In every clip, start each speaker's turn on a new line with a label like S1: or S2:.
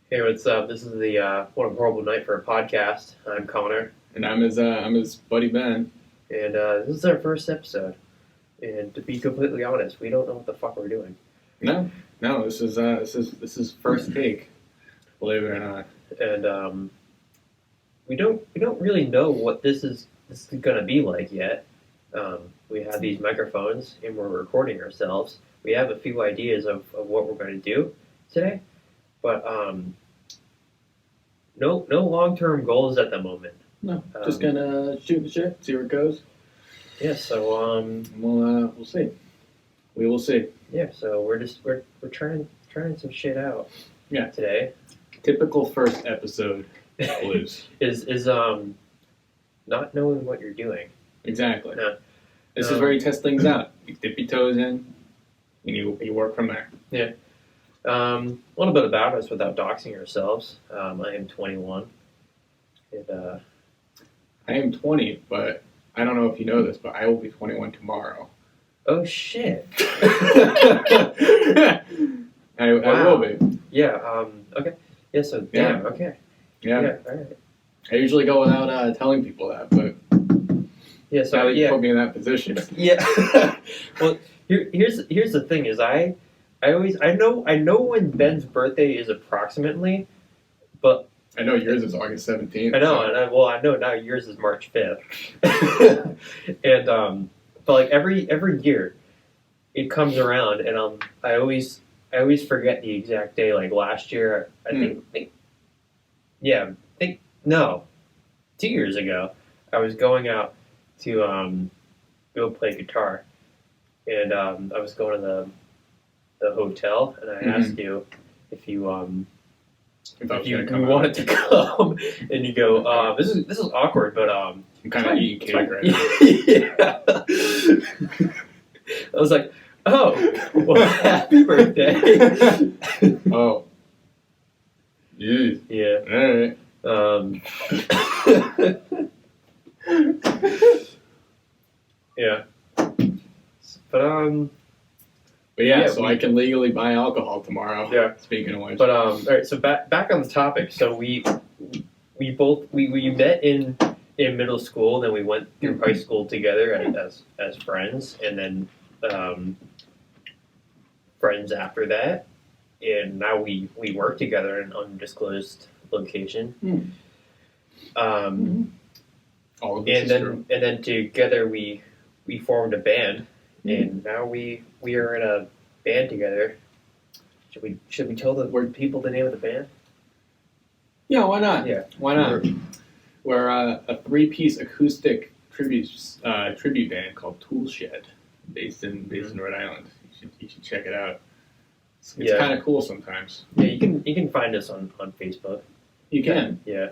S1: Hey, what's up? This is the What a Horrible Night for a Podcast. I'm Connor.
S2: And I'm his buddy Ben.
S1: And this is our first episode. And to be completely honest, we don't know what the fuck we're doing.
S2: No, this is first take, believe it or not.
S1: And we don't really know what this is gonna be like yet. We have these microphones and we're recording ourselves. We have a few ideas of what we're gonna do today, but no long-term goals at the moment.
S2: No, just gonna shoot the shit, see where it goes.
S1: Yeah, so
S2: we'll see. We will see.
S1: Yeah, so we're trying some shit out.
S2: Yeah.
S1: Today.
S2: Typical first episode blues.
S1: is not knowing what you're doing.
S2: Exactly.
S1: No.
S2: This is where you test things out. You dip your toes in, and you work from there.
S1: Yeah. A little bit about us without doxing ourselves. I am 21. And
S2: I am 20, but I don't know if you know this, but I will be 21 tomorrow.
S1: Oh shit.
S2: I will be.
S1: Yeah, okay. Yeah, so damn, okay.
S2: Yeah.
S1: All right.
S2: I usually go without telling people that, but
S1: yeah, so
S2: now that you put me in that position.
S1: Yeah. Well, here's the thing: is I know when Ben's birthday is approximately, but
S2: I know yours is August 17th.
S1: I know, so. I know now yours is March 5th, and but like every year, it comes around, and I always forget the exact day. Like last year, I think 2 years ago, I was going out to go play guitar, and I was going to the hotel, and I asked you if you wanted to come, and you go, this is awkward, but
S2: I'm kind of eating cake right now.
S1: Yeah. I was like, oh, well, happy birthday.
S2: Oh.
S1: Yeah.
S2: All right.
S1: Yeah. But
S2: yeah, so I can legally buy alcohol tomorrow.
S1: Yeah.
S2: Speaking of which.
S1: But all right. So back on the topic. So we met in middle school, then we went through high school together as friends, and then friends after that, and now we work together in an undisclosed location.
S2: All of this
S1: and then together we formed a band, and now we are in a band together. Should we tell the people the name of the band?
S2: Yeah, why not?
S1: Yeah,
S2: why not? We're a 3-piece acoustic tribute band called Tool Shed, based in Rhode Island. You should check it out. It's kind of cool sometimes.
S1: Yeah, you can find us on Facebook.
S2: You can.
S1: Yeah.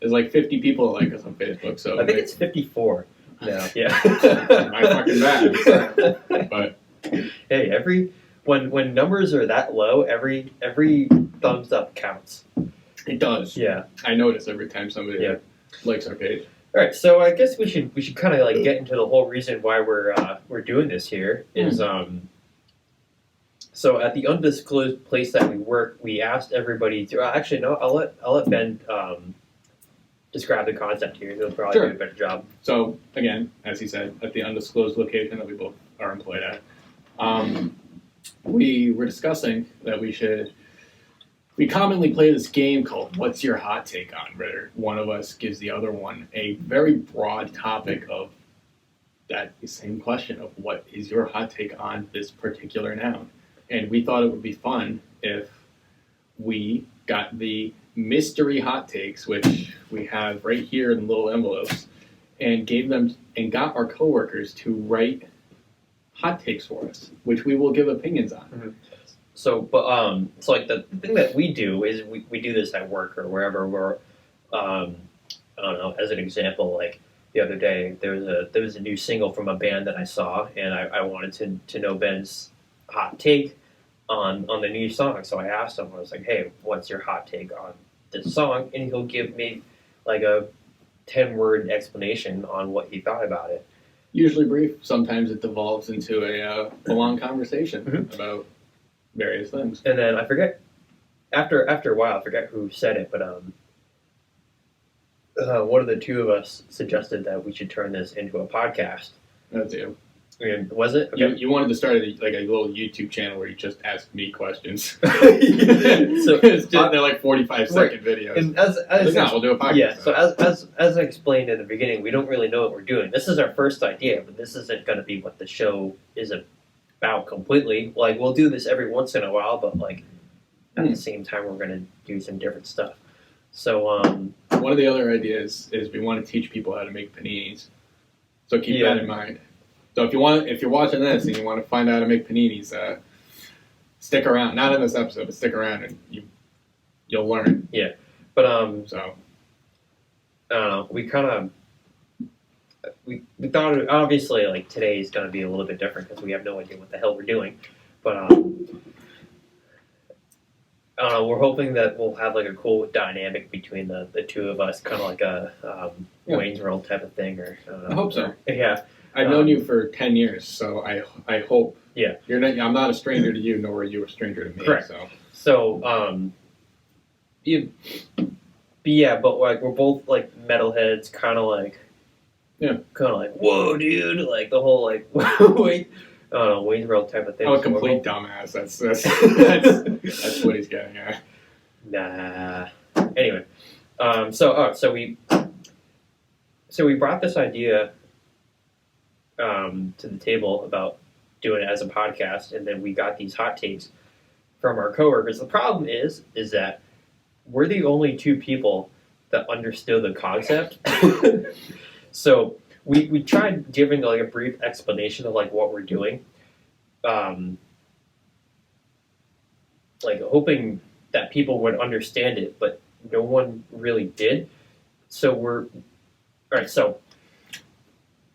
S2: There's like 50 people that like us on Facebook, so
S1: I think it's 54 now. Yeah.
S2: My fucking bad. But
S1: hey, when numbers are that low, every thumbs up counts.
S2: It does.
S1: Yeah.
S2: I notice every time somebody likes our page.
S1: All right, so I guess we should kind of like get into the whole reason why we're doing this here is so at the undisclosed place that we work, we asked everybody to actually no, I'll let Ben describe the concept here. He'll probably do a better job.
S2: So again, as he said, at the undisclosed location that we both are employed at, we were discussing that we commonly play this game called What's Your Hot Take On? Where one of us gives the other one a very broad topic of that same question of what is your hot take on this particular noun. And we thought it would be fun if we got the mystery hot takes, which we have right here in little envelopes, and gave them and got our coworkers to write hot takes for us, which we will give opinions on.
S1: Mm-hmm. So, so like the thing that we do is we do this at work or wherever we're, I don't know, as an example, like the other day there was a new single from a band that I saw, and I wanted to know Ben's hot take on the new song. So I asked him, I was like, hey, what's your hot take on this song? And he'll give me like a 10-word explanation on what he thought about it.
S2: usually brief. Sometimes it devolves into a long conversation about various things.
S1: And then I forget, after a while, I forget who said it, but one of the two of us suggested that we should turn this into a podcast.
S2: That's you.
S1: And was it?
S2: Okay. You wanted to start a little YouTube channel where you just ask me questions.
S1: So
S2: it's just, they're like 45-second videos.
S1: And
S2: we'll do a podcast.
S1: Yeah. So as I explained in the beginning, we don't really know what we're doing. This is our first idea, but this isn't going to be what the show is about completely. Like, we'll do this every once in a while, but like at the same time, we're going to do some different stuff. So
S2: one of the other ideas is we want to teach people how to make paninis. So keep that in mind. So if you're watching this and you want to find out how to make paninis, stick around. Not in this episode, but stick around and you'll learn.
S1: Yeah, but
S2: so
S1: I don't know. We kind of we thought obviously like today is going to be a little bit different because we have no idea what the hell we're doing. But I don't know. We're hoping that we'll have like a cool dynamic between the two of us, kind of like a Wayne's World type of thing, or
S2: I hope so.
S1: Yeah.
S2: I've known you for 10 years, so I hope.
S1: Yeah.
S2: I'm not a stranger to you, nor are you a stranger to me.
S1: Correct. So but like we're both like metalheads, kind of like whoa, dude, like the whole like Wayne's World type of thing.
S2: I'm a complete dumbass. That's what he's getting at.
S1: Nah. Anyway, so we brought this idea to the table about doing it as a podcast, and then we got these hot takes from our coworkers. The problem is that we're the only two people that understood the concept. So we tried giving like a brief explanation of like what we're doing, like hoping that people would understand it, but no one really did. So all right. So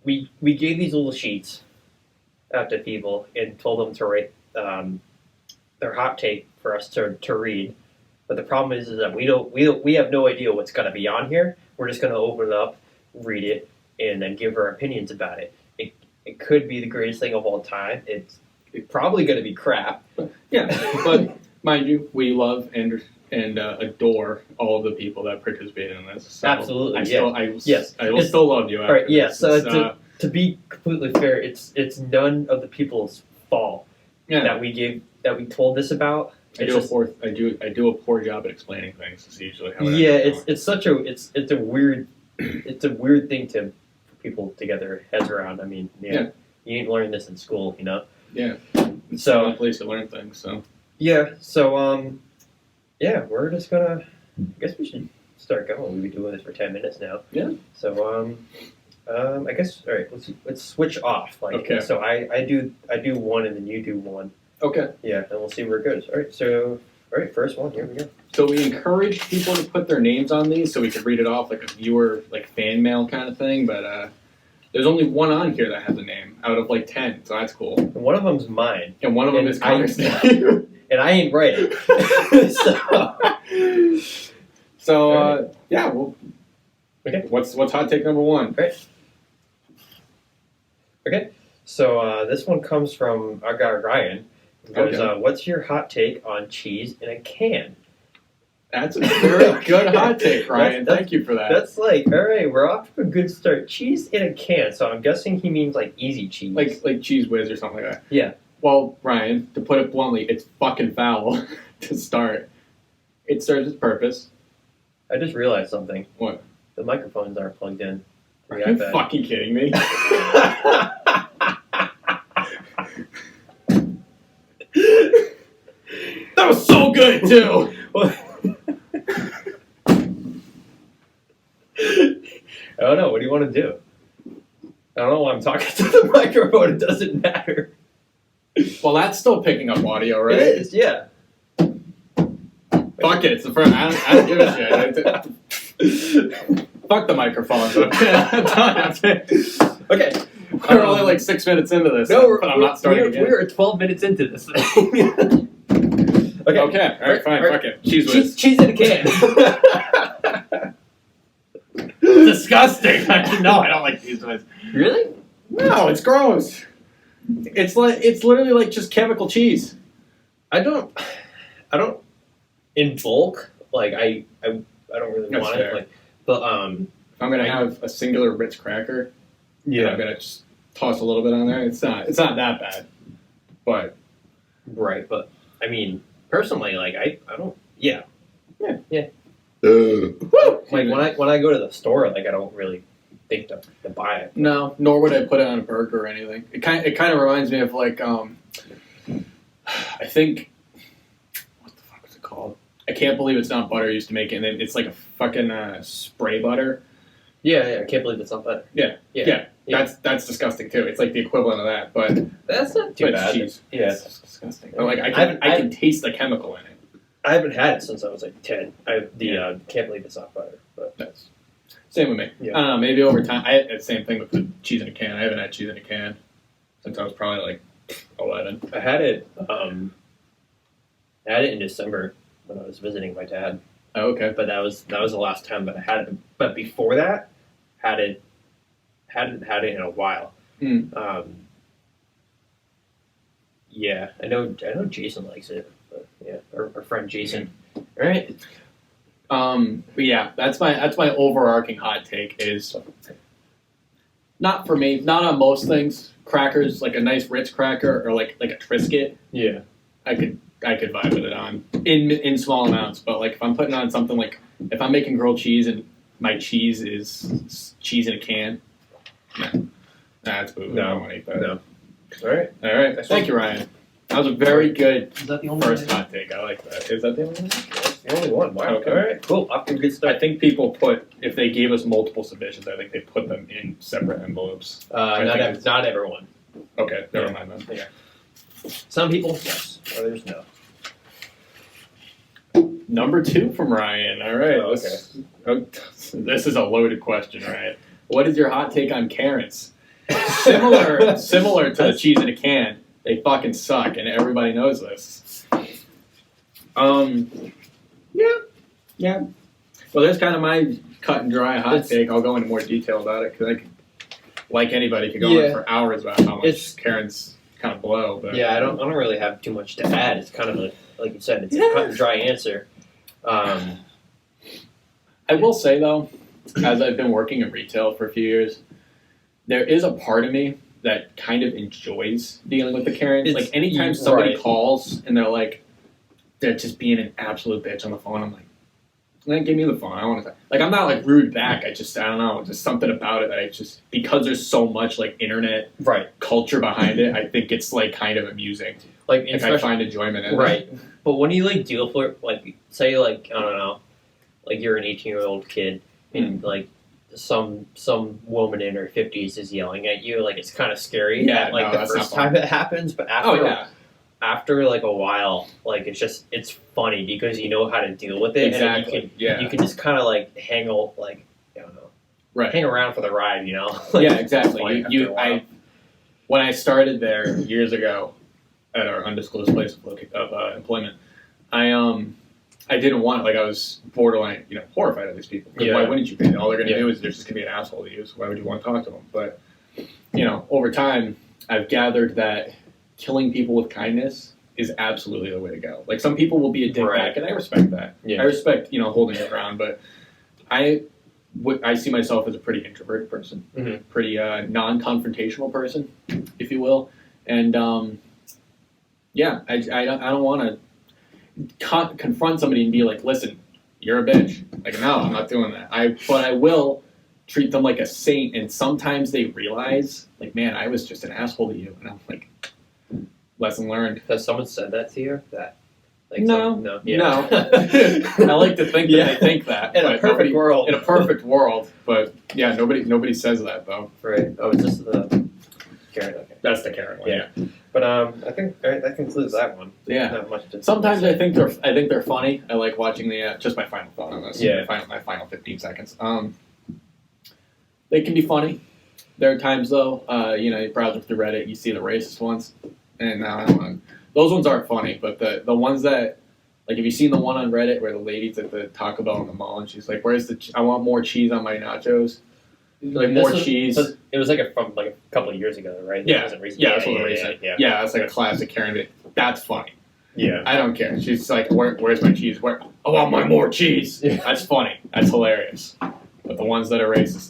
S1: we gave these little sheets out to people and told them to write their hot take for us to read. But the problem is that we have no idea what's going to be on here. We're just going to open it up, read it, and then give our opinions about it. It could be the greatest thing of all time. It's probably going to be crap.
S2: Yeah, but mind you, we love and adore all of the people that participated in this. So
S1: absolutely,
S2: I will still love you.
S1: All right, yeah. So to be completely fair, it's none of the people's fault that we told this about.
S2: I do a poor job at explaining things. It's usually how
S1: it's a weird thing for people to get their heads around. I mean, you ain't learning this in school, you know.
S2: Yeah. It's not a place to learn things. So
S1: we're just gonna. I guess we should start going. We've been doing this for 10 minutes now.
S2: Yeah.
S1: So I guess all right. Let's switch off. Like
S2: okay.
S1: So I do one and then you do one.
S2: Okay.
S1: Yeah, and we'll see where it goes. All right. So first one. Here we go.
S2: So we encourage people to put their names on these so we can read it off like a viewer fan mail kind of thing. But there's only one on here that has a name out of like 10, so that's cool.
S1: And one of them's mine.
S2: And one of them is Connor's name.
S1: And I ain't writing.
S2: Well, okay. What's hot take number 1?
S1: Right. Okay. So this one comes from our guy Ryan. He goes, what's your hot take on cheese in a can?
S2: That's a very good hot take, Ryan. Thank you for that.
S1: That's like, all right, we're off to a good start. Cheese in a can. So I'm guessing he means like easy cheese.
S2: Like Cheese Whiz or something like that.
S1: Yeah.
S2: Well, Ryan, to put it bluntly, it's fucking foul to start. It serves its purpose.
S1: I just realized something.
S2: What?
S1: The microphones aren't plugged in.
S2: Are you fucking kidding me? That was so good, too!
S1: I don't know. What do you want to do? I don't know why I'm talking to the microphone. It doesn't matter.
S2: Well, that's still picking up audio, right?
S1: It is, yeah.
S2: Fuck it, it's the front. I don't give a shit. Fuck the microphones. Okay. We're only like 6 minutes into this. No, but I'm not starting again.
S1: We're 12 minutes into this thing. Okay.
S2: All right, fine. Fuck it. Cheese Whiz.
S1: Cheese in a can.
S2: Disgusting. No, I don't like Cheese Whiz.
S1: Really?
S2: No, it's gross. It's literally like just chemical cheese.
S1: I don't in bulk. Like I don't really
S2: That's
S1: want
S2: fair.
S1: it. Like, but
S2: If I'm gonna have a singular Ritz cracker, and I'm gonna just toss a little bit on there. It's not that bad, but
S1: right. But I mean, personally, like I don't. Yeah.
S2: Woo!
S1: Like when I go to the store, like I don't really think to buy it.
S2: No, nor would I put it on a burger or anything. It kind of reminds me of like I think what the fuck is it called? I can't believe it's not butter used to make it. And it's like a fucking spray butter.
S1: Yeah, I can't believe it's not better.
S2: Yeah. That's disgusting too. It's like the equivalent of that, but
S1: That's not too
S2: it's
S1: bad.
S2: cheese.
S1: Yeah,
S2: It's disgusting. Like I can taste the chemical in it.
S1: I haven't had it since I was like 10. Can't believe it's not butter, but
S2: That's same with me.
S1: Yeah.
S2: I don't know. Maybe over time, the same thing with the cheese in a can. I haven't had cheese in a can since I was probably like 11.
S1: I had it. I had it in December when I was visiting my dad.
S2: Oh, okay.
S1: But that was the last time that I had it. But before that, hadn't had it in a while. Yeah, I know Jason likes it. But yeah, our friend Jason. All right.
S2: But yeah, that's my overarching hot take is not for me, not on most things. Crackers, like a nice Ritz cracker or like a Triscuit,
S1: Yeah.
S2: I could vibe with it on in small amounts. But like if I'm putting on something like if I'm making grilled cheese and my cheese is cheese in a can, that's boo.
S1: No.
S2: I don't want to eat that.
S1: No. All right.
S2: All right. Thank you, Ryan. That was a very good
S1: Is that the only
S2: first
S1: one?
S2: hot take. I like that. Is that the only one?
S1: That's the only one. Wow.
S2: Okay.
S1: All right. Cool. Off to a good
S2: I
S1: start.
S2: think people put, if they gave us multiple submissions, I think they put them in separate envelopes.
S1: Not everyone.
S2: Okay, never mind then.
S1: Some people, yes. Others, no.
S2: Number 2 from Ryan. All right.
S1: Oh,
S2: This is a loaded question, Ryan. What is your hot take on Karens? Similar to the cheese in a can. They fucking suck, and everybody knows this. Yeah. Well, that's kind of my cut and dry hot take. I'll go into more detail about it because I could, like anybody, could go on for hours about how much Karens kind of blow. But
S1: Yeah, I don't really have too much to add. It's kind of like you said, it's a cut and dry answer.
S2: I will say though, as I've been working in retail for a few years, there is a part of me that kind of enjoys dealing with the Karens.
S1: It's-
S2: Like anytime somebody
S1: right.
S2: calls and they're just being an absolute bitch on the phone, I'm like, give me the phone. I want to. Like I'm not like rude back. I don't know. Just something about it that I just because there's so much like internet
S1: Right.
S2: culture behind it. I think it's like kind of amusing.
S1: Like
S2: I find enjoyment in it.
S1: right. But when you like deal for like say like I don't know, like you're an 18-year-old kid and like some woman in her 50s is yelling at you, like it's kind of scary.
S2: Yeah,
S1: at, like
S2: no,
S1: the
S2: that's
S1: first
S2: not fun.
S1: time it happens, but after
S2: Oh yeah.
S1: after like a while, like it's funny because you know how to deal with it.
S2: Exactly.
S1: And
S2: Yeah.
S1: you can just kind of like hang around for the ride, you know. Like,
S2: Yeah, exactly.
S1: funny after a while.
S2: When I started there years ago at our undisclosed place of employment, I didn't want it. Like I was borderline, horrified of these people. 'Cause
S1: Yeah.
S2: why wouldn't you pay them? All they're going to
S1: Yeah.
S2: do is they're just going to be an asshole to you. So why would you want to talk to them? But over time, I've gathered that killing people with kindness is absolutely the way to go. Like some people will be a dick
S1: Right.
S2: back, and I respect that.
S1: Yeah.
S2: I respect holding your ground, but I see myself as a pretty introverted person, pretty non-confrontational person, if you will, and I don't want to confront somebody and be like, listen, you're a bitch. Like, no, I'm not doing that. But I will treat them like a saint, and sometimes they realize, like, man, I was just an asshole to you, and I'm like, lesson learned.
S1: Has someone said that to you?
S2: No.
S1: No.
S2: I like to think that
S1: Yeah.
S2: they think that.
S1: In
S2: but
S1: a perfect world.
S2: In a perfect world, but yeah, nobody says that though.
S1: Right. Oh, is this the Karen? Okay.
S2: That's the Karen one.
S1: Yeah. But I think that concludes that one.
S2: Yeah.
S1: Not much to
S2: Sometimes I think they're funny. I like watching the just my final thought on this.
S1: Yeah.
S2: My final 15 seconds. They can be funny. There are times though, you browse through Reddit, you see the racist ones, and I don't want. Those ones aren't funny, but the ones that, like, have you seen the one on Reddit where the lady's at the Taco Bell in the mall and she's like, "Where's I want more cheese on my nachos." like more cheese.
S1: It was like from like a couple of years ago, right?
S2: Yeah.
S1: It wasn't recent.
S2: Yeah, that's what recent. Yeah, that's like a classic Karen bit. That's funny.
S1: Yeah.
S2: I don't care. She's like, where's my cheese? I want my more cheese.
S1: Yeah.
S2: That's funny. That's hilarious. But the ones that are racist,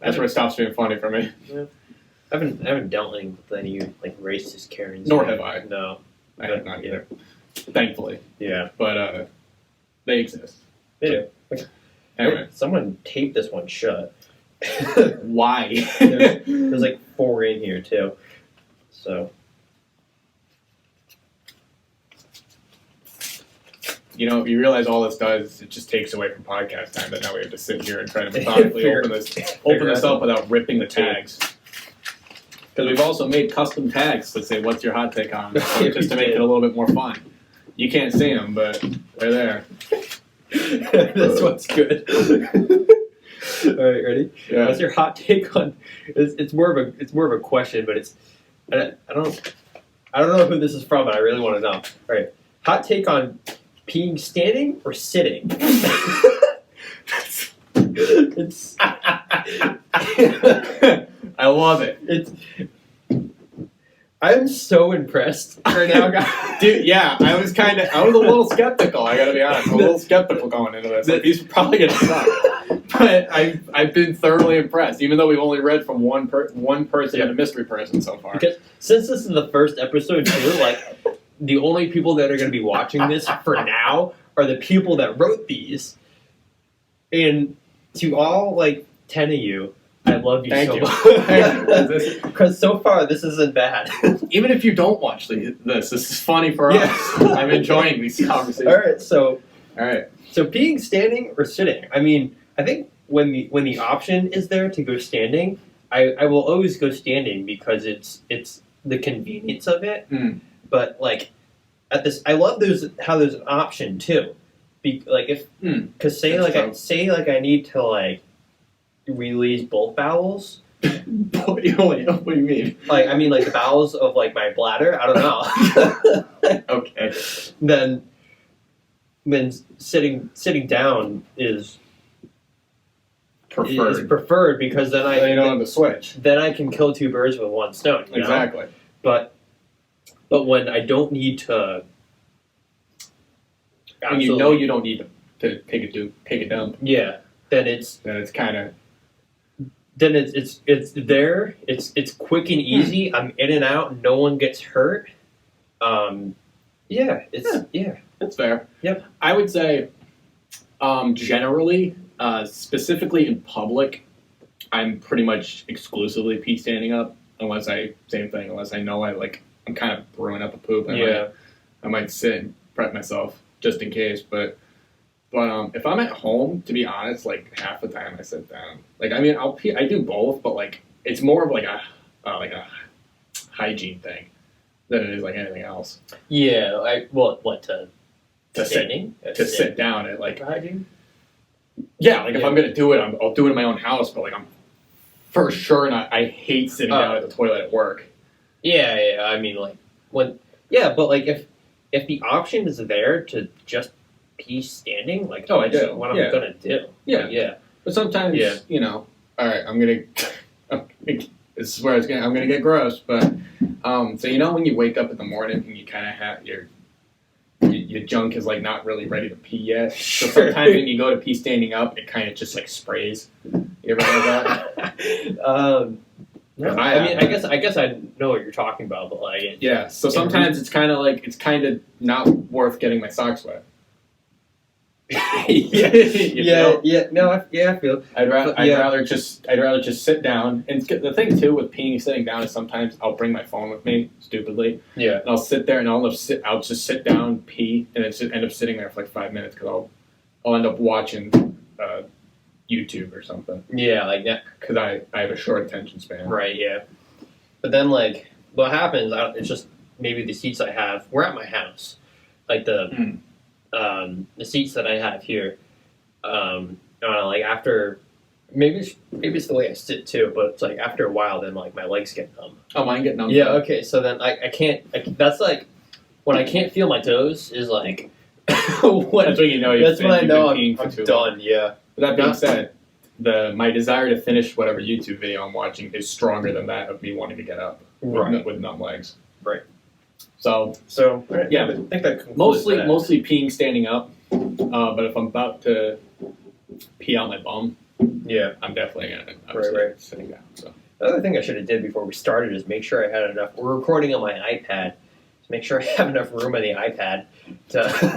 S2: that's where it stops being funny for me.
S1: Yeah. I haven't dealt with any like racist Karens.
S2: Nor have I.
S1: No.
S2: I have not either. Thankfully.
S1: Yeah.
S2: But they exist.
S1: They do.
S2: Anyway.
S1: Someone taped this one shut.
S2: Why?
S1: There's like 4 in here too. So.
S2: You know, you realize all this does, it just takes away from podcast time, but now we have to sit here and try to methodically open this up without ripping the tags. Because we've also made custom tags that say, what's your hot take on? Just to make it a little bit more fun. You can't see them, but they're there.
S1: This one's good. Alright, ready?
S2: Yeah.
S1: What's your hot take on, it's more of a question, but it's, I don't know who this is from, but I really want to know. Alright, hot take on peeing standing or sitting? It's
S2: I love it.
S1: I'm so impressed right now, guys.
S2: Dude, yeah, I was a little skeptical, I gotta be honest. I'm a little skeptical going into this. Like, these are probably gonna suck. But I've been thoroughly impressed, even though we've only read from one person and a mystery person so far.
S1: Because since this is the first episode too, like, the only people that are going to be watching this for now are the people that wrote these. And to all, like, 10 of you, I love you
S2: Thank
S1: so
S2: you.
S1: much. Because so far, this isn't bad.
S2: Even if you don't watch this is funny for us. I'm enjoying these conversations.
S1: All
S2: right.
S1: So peeing standing or sitting? I mean, I think when the option is there to go standing, I will always go standing because it's the convenience of it.
S2: Mm.
S1: But like I love how there's an option too, because say I need to like release both bowels.
S2: What do you mean?
S1: Like I mean like the bowels of like my bladder. I don't know.
S2: Okay.
S1: Then sitting down is preferred because then
S2: you don't have to switch.
S1: Then I can kill 2 birds with 1 stone. You
S2: Exactly.
S1: know? But when I don't need to,
S2: and you know you don't need to take a dump.
S1: Yeah, then it's
S2: kind of.
S1: Then it's there. It's quick and easy. I'm in and out. No one gets hurt.
S2: That's fair.
S1: Yep.
S2: I would say, generally, specifically in public, I'm pretty much exclusively pee standing up. Unless I know I'm kind of brewing up a poop. I might sit and prep myself just in case. But if I'm at home, to be honest, like half the time I sit down. Like I mean, I'll pee. I do both, but like it's more of like a hygiene thing than it is like anything else.
S1: Yeah. To standing?
S2: Sit down at like
S1: hygiene.
S2: Yeah, like if I'm gonna do it, I'll do it in my own house. But like I'm for sure not. I hate sitting down at the toilet at work.
S1: Yeah. I mean, like but like if the option is there to just pee standing, like
S2: I do.
S1: What I'm gonna do.
S2: Yeah. But sometimes, all right, this is where I'm gonna get gross. But so when you wake up in the morning and you kind of have your junk is like not really ready to pee yet. So sometimes when you go to pee standing up, it kind of just like sprays. You ever heard that?
S1: No, I guess I know what you're talking about, but like
S2: So sometimes it's kind of not worth getting my socks wet.
S1: I feel.
S2: I'd rather just sit down. And the thing too with peeing sitting down is sometimes I'll bring my phone with me stupidly.
S1: Yeah.
S2: And I'll sit there and I'll just sit down, pee, and then end up sitting there for like 5 minutes because I'll end up watching YouTube or something.
S1: Yeah, like that.
S2: Because I have a short attention span.
S1: Right. Yeah. But then like what happens? It's just maybe the seats I have. We're at my house, like the seats that I have here. I don't know, like after maybe it's the way I sit too, but it's like after a while, then like my legs get numb.
S2: Oh, mine get numb.
S1: Yeah. Okay. So then I can't. That's like when I can't feel my toes is like.
S2: That's when you know.
S1: That's when I know I'm
S2: peeing for too
S1: done.
S2: long.
S1: Yeah.
S2: But that being said, my desire to finish whatever YouTube video I'm watching is stronger than that of me wanting to get up with numb legs.
S1: Right.
S2: So
S1: right,
S2: yeah,
S1: I think that concludes that.
S2: mostly peeing standing up. But if I'm about to pee out my bum,
S1: Yeah.
S2: I'm definitely gonna
S1: Right.
S2: sitting down. So
S1: The other thing I should have did before we started is make sure I had enough. We're recording on my iPad. So make sure I have enough room on the iPad to.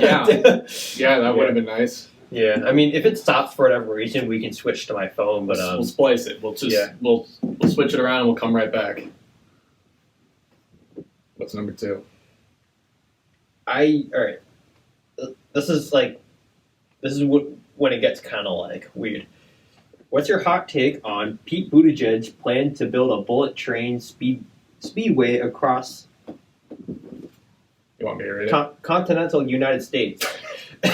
S2: yeah, that would have been nice.
S1: Yeah, I mean, if it stops for whatever reason, we can switch to my phone. But
S2: We'll splice it. We'll just we'll switch it around and we'll come right back. What's number 2?
S1: all right. This is when it gets kind of like weird. What's your hot take on Pete Buttigieg plan to build a bullet train speedway across
S2: You want me to read it?
S1: continental United States? I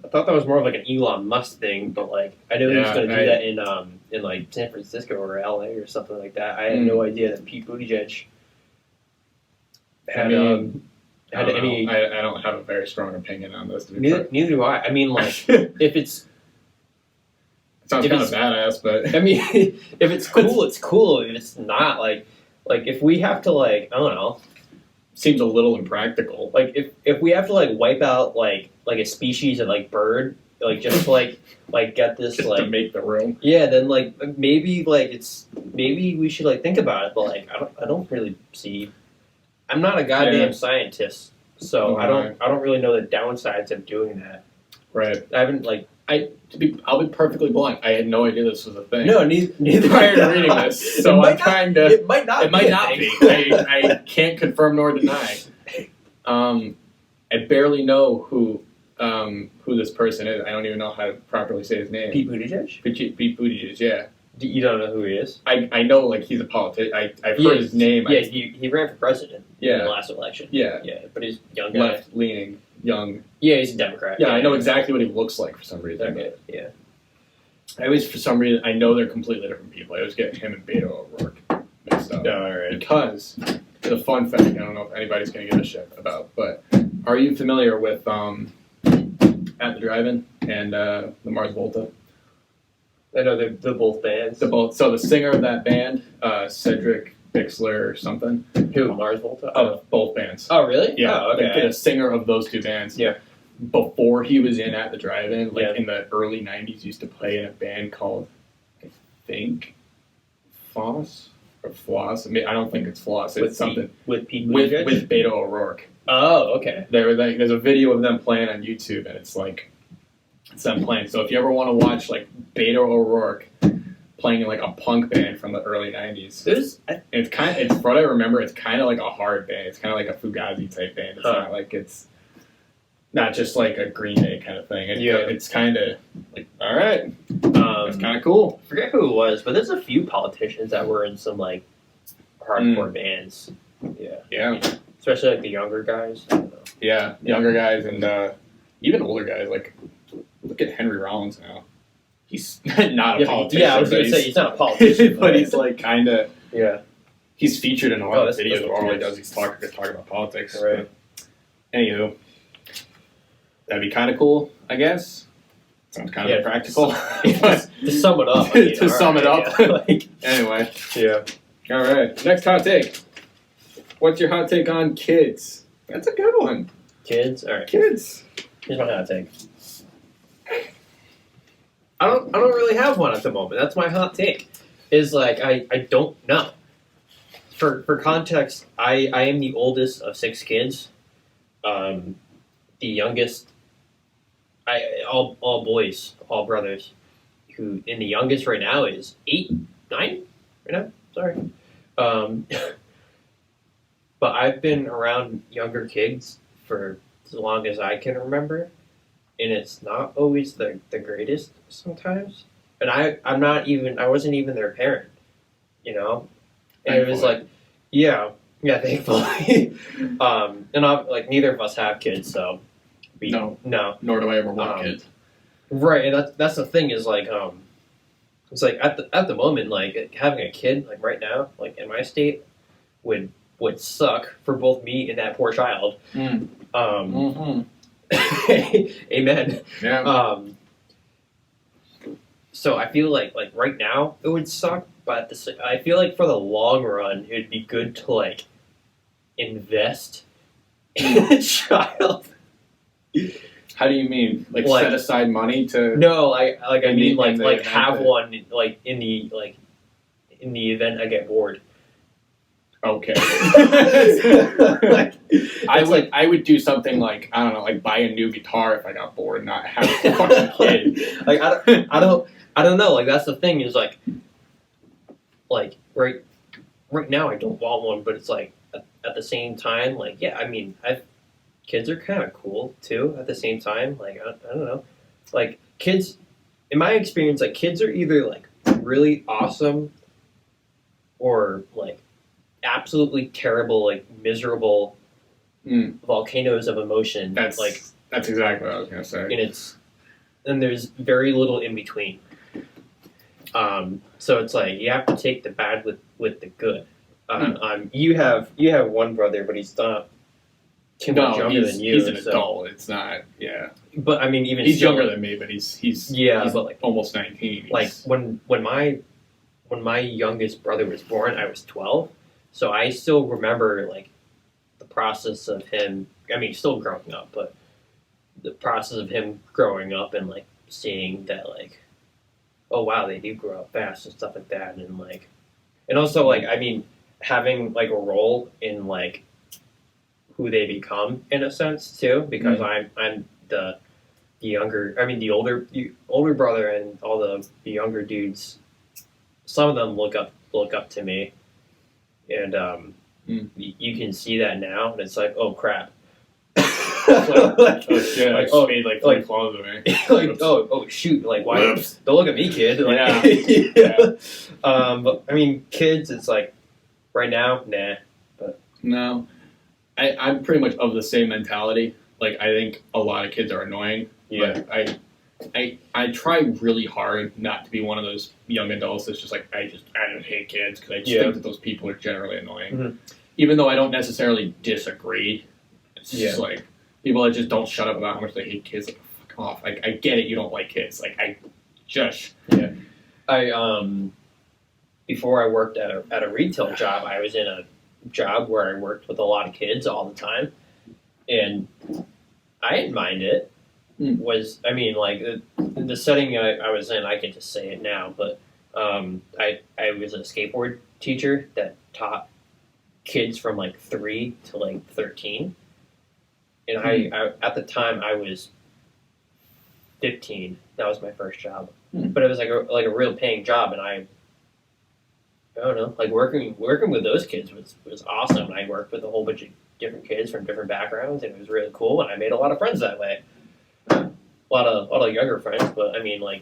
S1: thought that was more of like an Elon Musk thing, but like I know he was going to do that in like San Francisco or LA or something like that. I had no idea that Pete Buttigieg had any.
S2: I don't have a very strong opinion on this.
S1: Neither do I. I mean, like if it's.
S2: It sounds kind of badass, but
S1: I mean, if it's cool, it's cool. If it's not, like if we have to, like, I don't know,
S2: seems a little impractical.
S1: Like if we have to like wipe out like a species of like bird, like just to, like get this
S2: just
S1: like
S2: to make the room.
S1: Yeah, then like maybe we should like think about it, but like I don't really see. I'm not a goddamn scientist, so I don't really know the downsides of doing that.
S2: Right.
S1: I haven't like.
S2: I'll be perfectly blunt. I had no idea this was a thing.
S1: No, neither
S2: prior to reading this, so I'm trying to.
S1: It might not.
S2: It might not be. I can't confirm nor deny. I barely know who this person is. I don't even know how to properly say his name.
S1: Pete Buttigieg.
S2: Pete Buttigieg. Yeah.
S1: You don't know who he is?
S2: I know, like, he's a politician. I've heard his name.
S1: Yeah, he ran for president in the last election.
S2: Yeah.
S1: Yeah, but he's a young guy.
S2: Left-leaning, young.
S1: Yeah, he's a Democrat.
S2: Yeah, I know exactly what he looks like for some reason.
S1: Okay, yeah.
S2: I always, for some reason, I know they're completely different people. I always get him and Beto O'Rourke mixed up.
S1: Oh, all right.
S2: Because, the fun fact, I don't know if anybody's going to give a shit about, but are you familiar with At the Drive-In and the Mars Volta?
S1: I know they're both bands.
S2: So the singer of that band, Cedric Bixler or something.
S1: Who? Mars Volta?
S2: Of both bands.
S1: Oh, really?
S2: Yeah.
S1: Oh, okay.
S2: The singer of those two bands.
S1: Yeah.
S2: Before he was in At the Drive-In, in the early 90s, used to play in a band called, I think, Floss? Or Floss? I mean, I don't think it's Floss. It's something.
S1: With Pete Buttigieg?
S2: With Beto O'Rourke.
S1: Oh, okay.
S2: There's a video of them playing on YouTube, and it's like, it's them playing. So if you ever want to watch, like, Beto O'Rourke playing in, like, a punk band from the early 90s, it's from what I remember, it's kind of like a hard band. It's kind of like a Fugazi type band. It's not like it's not just like a Green Day kind of thing. It's kind of like, all right, it's kind of cool.
S1: I forget who it was, but there's a few politicians that were in some like hardcore bands.
S2: Yeah.
S1: Especially like the younger guys. I don't know.
S2: Yeah, younger guys and even older guys. Like, look at Henry Rollins now. He's not a politician.
S1: Yeah, I was going to say he's not a politician,
S2: but he's like kind of.
S1: Yeah.
S2: He's featured in a lot of videos where all he does is talk about politics.
S1: Right.
S2: Anywho, that'd be kind of cool, I guess. Sounds kind of impractical.
S1: To sum it up.
S2: To sum it up. Anyway.
S1: Yeah.
S2: All right. Next hot take. What's your hot take on kids? That's a good one.
S1: Kids? All right.
S2: Kids.
S1: Here's my hot take. I don't really have one at the moment. That's my hot take. Is like I don't know. For context, I am the oldest of 6 kids. The youngest, all boys, all brothers. And the youngest right now is 8, 9 right now. Sorry. But I've been around younger kids for as long as I can remember, and it's not always the greatest sometimes. And I wasn't even their parent, you know. And it was like, yeah, thankfully. And like neither of us have kids, so
S2: no.
S1: Nor
S2: do I ever want kids.
S1: Right, and that's the thing is like it's like at the moment like having a kid like right now like in my state would would suck for both me and that poor child. Amen.
S2: Yeah.
S1: So I feel like right now it would suck, but I feel like for the long run it would be good to like invest in a child.
S2: How do you mean? Like set aside money to?
S1: No, I mean have
S2: that...
S1: one in the event I get bored.
S2: Okay. I would do something like, I don't know, like buy a new guitar if I got bored, not have a fucking kid.
S1: Like I don't know. Like that's the thing is like right now I don't want one, but it's like at the same time, like yeah, I mean kids are kind of cool too. At the same time, like I don't know, like kids. In my experience, like kids are either like really awesome or like absolutely terrible, like miserable volcanoes of emotion.
S2: That's exactly what I was gonna say.
S1: And there's very little in between. So it's like you have to take the bad with the good. You have one brother, but he's not too much younger than you.
S2: He's an adult. It's not. Yeah.
S1: But I mean, even
S2: he's
S1: still,
S2: younger than me, but he's
S1: but like
S2: almost 19.
S1: Like when my youngest brother was born, I was 12. So I still remember like the process of him. I mean, still growing up, but the process of him growing up and like seeing that like, oh wow, they do grow up fast and stuff like that, and also like I mean having like a role in like who they become in a sense too, because I'm the older brother, and all the younger dudes. Some of them look up to me, and you can see that now, and it's like, oh crap.
S2: Oh shit! I just made like 3 claws of me.
S1: Like oh shoot! Like why? Oops. Don't look at me, kid. Like,
S2: yeah.
S1: But I mean, kids. It's like right now, nah. But
S2: no, I'm pretty much of the same mentality. Like I think a lot of kids are annoying.
S1: Yeah.
S2: But I try really hard not to be one of those young adults that's just like I don't hate kids because I just think that those people are generally annoying.
S1: Mm-hmm.
S2: Even though I don't necessarily disagree, it's just like people that just don't shut up about how much they hate kids. Like, fuck off! Like I get it, you don't like kids. Like
S1: before I worked at a retail job, I was in a job where I worked with a lot of kids all the time, and I didn't mind it. I mean, like the setting I was in, I can just say it now, but I was a skateboard teacher that taught kids from like 3 to like 13, and I at the time I was 15. That was my first job, but it was like a real paying job, and I don't know, like working with those kids was awesome. I worked with a whole bunch of different kids from different backgrounds, and it was really cool, and I made a lot of friends that way. A lot of younger friends, but I mean, like,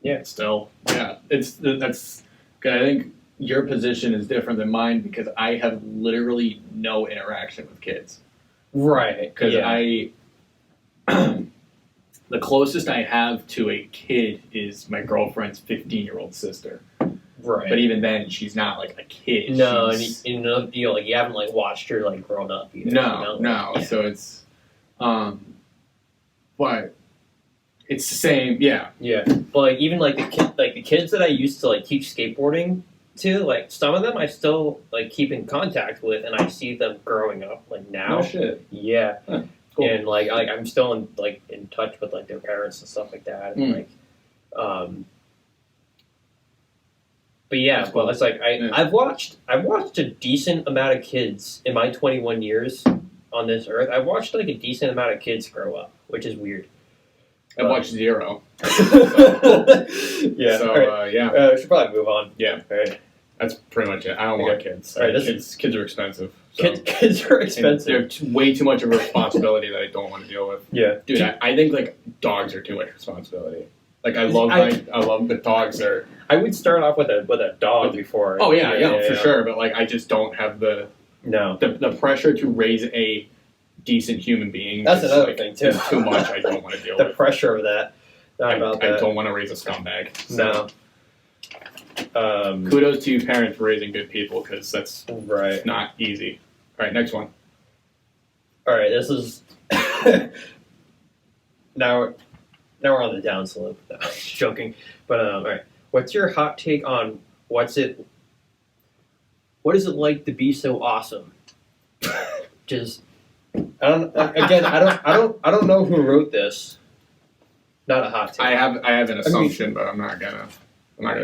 S1: yeah.
S2: Still, yeah. That's good. I think your position is different than mine because I have literally no interaction with kids.
S1: Right.
S2: Because the closest I have to a kid is my girlfriend's 15-year-old sister.
S1: Right.
S2: But even then, she's not like a kid.
S1: No, and you know, like you haven't like watched her like grown up either.
S2: No.
S1: Yeah.
S2: So it's, but it's the same. Yeah.
S1: Yeah. But like even like the kids that I used to like teach skateboarding to, like some of them I still like keep in contact with, and I see them growing up like now.
S2: Oh shit.
S1: Yeah.
S2: Huh, cool.
S1: And like I'm still in touch with like their parents and stuff like that, and like But yeah, well, it's like I've watched a decent amount of kids in my 21 years on this earth. I've watched like a decent amount of kids grow up, which is weird.
S2: I've watched 0.
S1: Yeah.
S2: So
S1: right. We should probably move on.
S2: Yeah.
S1: All right.
S2: That's pretty much it. I don't want kids.
S1: All right,
S2: kids are expensive. So.
S1: Kids are expensive.
S2: And they're way too much of a responsibility that I don't want to deal with.
S1: Yeah.
S2: Dude, I think like dogs are too much responsibility. Like I love the dogs are.
S1: I would start off with a dog before.
S2: Oh yeah, for sure. But like I just don't have the pressure to raise a decent human being.
S1: That's another thing too.
S2: It's too much. I don't want to deal with
S1: the pressure of that.
S2: I don't want to raise a scumbag. So.
S1: No.
S2: Kudos to you parents for raising good people, because that's
S1: right.
S2: not easy. All right, next one.
S1: All right, this is now we're on the down slope. No, joking, but all right. What's your hot take on what is it like to be so awesome? Just I don't know who wrote this. Not a hot take.
S2: I have an assumption, but I'm not gonna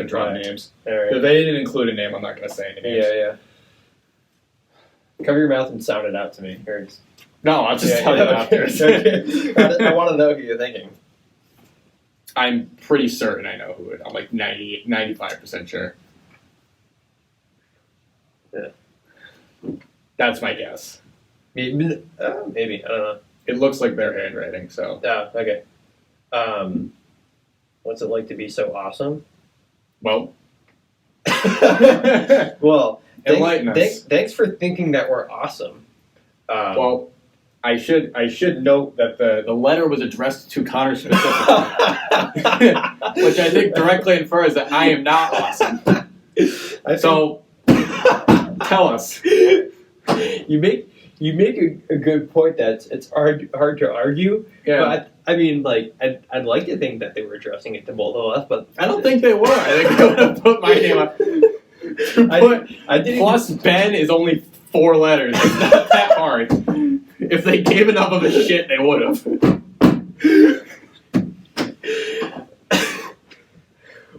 S2: drop names.
S1: All right.
S2: If they didn't include a name, I'm not gonna say any names.
S1: Yeah. Cover your mouth and sound it out to me.
S2: No, I'll just tell you after.
S1: I want to know who you're thinking.
S2: I'm pretty certain I know who it. I'm like 95% sure.
S1: Yeah.
S2: That's my guess.
S1: Maybe I don't know.
S2: It looks like their handwriting, so.
S1: Oh, okay. What's it like to be so awesome?
S2: Well.
S1: Well,
S2: enlighten us.
S1: Thanks for thinking that we're awesome.
S2: Well, I should note that the letter was addressed to Connor specifically, which I think directly infers that I am not awesome. So, tell us.
S1: You make a good point. That it's hard to argue.
S2: Yeah.
S1: But I mean, like, I'd like to think that they were addressing it to both of us, but
S2: I don't think they were. I think they would have put my name up. I didn't. Plus, Ben is only 4 letters. It's not that hard. If they gave enough of a shit, they would have.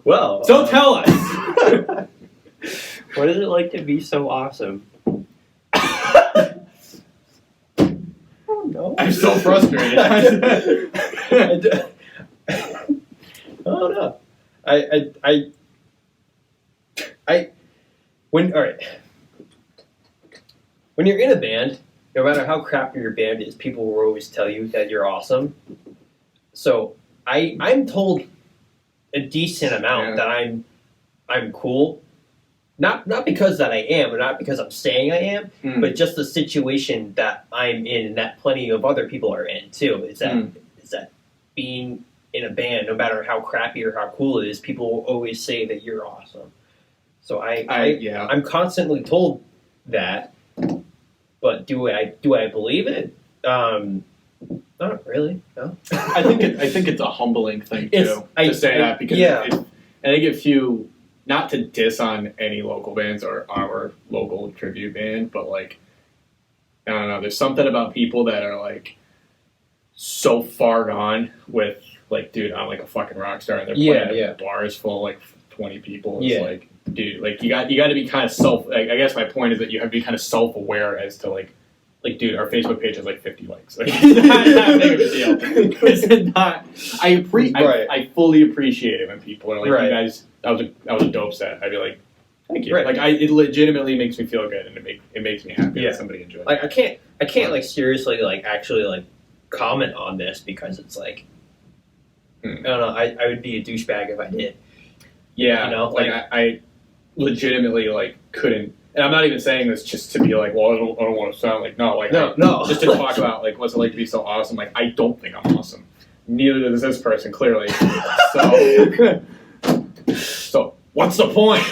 S1: Well,
S2: so tell us.
S1: What is it like to be so awesome? Oh no!
S2: I'm so frustrated.
S1: I don't know. When you're in a band, no matter how crappy your band is, people will always tell you that you're awesome. So I'm told a decent amount that I'm cool. Not because that I am, or not because I'm saying I am, but just the situation that I'm in and that plenty of other people are in too. Is that being in a band, no matter how crappy or how cool it is, people will always say that you're awesome. So I'm constantly told that, but do I believe it? Not really. No.
S2: I think it's a humbling thing too to say that, because I think if you, not to diss on any local bands or our local tribute band, but like, I don't know, there's something about people that are like so far gone with like, dude, I'm like a fucking rock star, and they're playing bars full of like 20 people. It's like, dude, like you got to be kind of I guess my point is that you have to be kind of self-aware as to like, dude, our Facebook page has like 50 likes. Like, it's not that big of a deal. It's not. I fully appreciate it when people are like, you guys, that was a dope set. I'd be like, thank you. Like, it legitimately makes me feel good, and it makes me happy that somebody enjoyed it.
S1: Like, I can't like seriously like actually like comment on this, because it's like, I don't know. I would be a douchebag if I did.
S2: Yeah,
S1: you know,
S2: like I legitimately like couldn't. And I'm not even saying this just to be like, well, I don't want to sound like, no, just to talk about like what's it like to be so awesome. Like, I don't think I'm awesome. Neither does this person, clearly. So what's the point?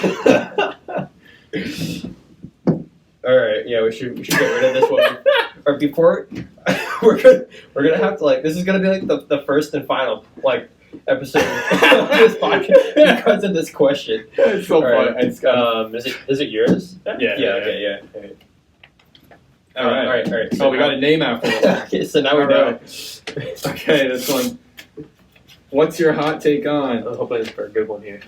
S1: All right, yeah, we should get rid of this one. Or before we're gonna have to like, this is gonna be like the first and final like episode of this podcast because of this question.
S2: It's so funny.
S1: Right. Is it yours?
S2: Yeah.
S1: Okay. All right.
S2: So we got a name after this.
S1: Okay, so now we know.
S2: Okay, this one. What's your hot take on?
S1: I'm hoping for a good one here.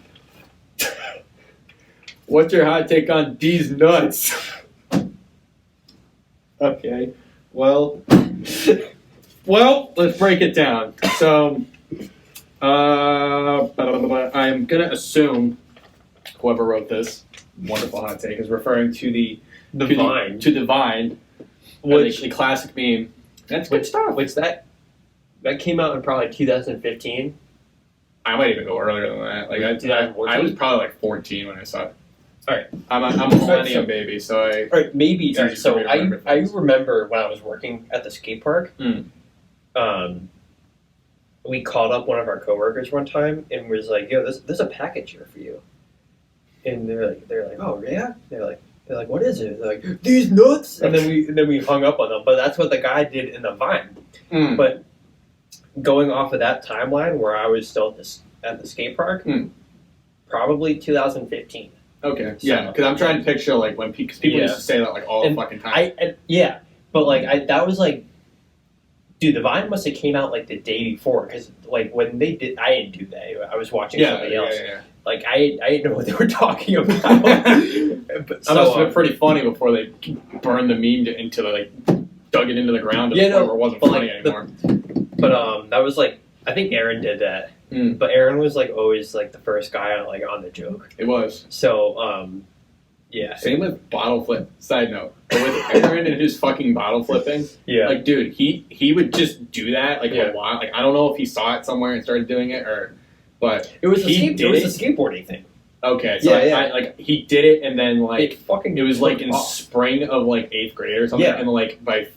S2: What's your hot take on these nuts? Okay. Well, let's break it down. So, I'm gonna assume whoever wrote this wonderful hot take is referring to the
S1: Vine,
S2: which the classic meme. That's good stuff.
S1: Which that came out in probably 2015.
S2: I might even go earlier than that. Like I was probably like 14 when I saw it.
S1: All right,
S2: I'm a millennium baby, so I.
S1: All right, maybe. All right, so I remember when I was working at the skate park. We called up one of our coworkers one time and was like, "Yo, there's a package here for you." and they're like, oh yeah, they're like, what is it? They're like, these nuts, and then we hung up on them. But that's what the guy did in the Vine. But going off of that timeline, where I was still at the skate park, probably 2015.
S2: Okay, yeah, because I'm trying to picture like when because people used to say that like all the fucking time.
S1: But like that was like, dude, the Vine must have came out like the day before, because like when they did, I didn't do that. I was watching somebody else. Like I didn't know what they were talking about. But
S2: that must have been pretty funny before they burned the meme into like dug it into the ground to the point where it wasn't funny anymore.
S1: But that was like, I think Aaron did that. But Aaron was like always like the first guy on the joke.
S2: It was.
S1: So yeah.
S2: Same with bottle flip. Side note, but with Aaron and his fucking bottle flipping. Yeah. Like, dude, he would just do that like a lot. Like, I don't know if he saw it somewhere and started doing it but
S1: it was a skateboarding thing.
S2: Okay, so like he did it, and then like it was like in spring of like 8th grade or something, and like by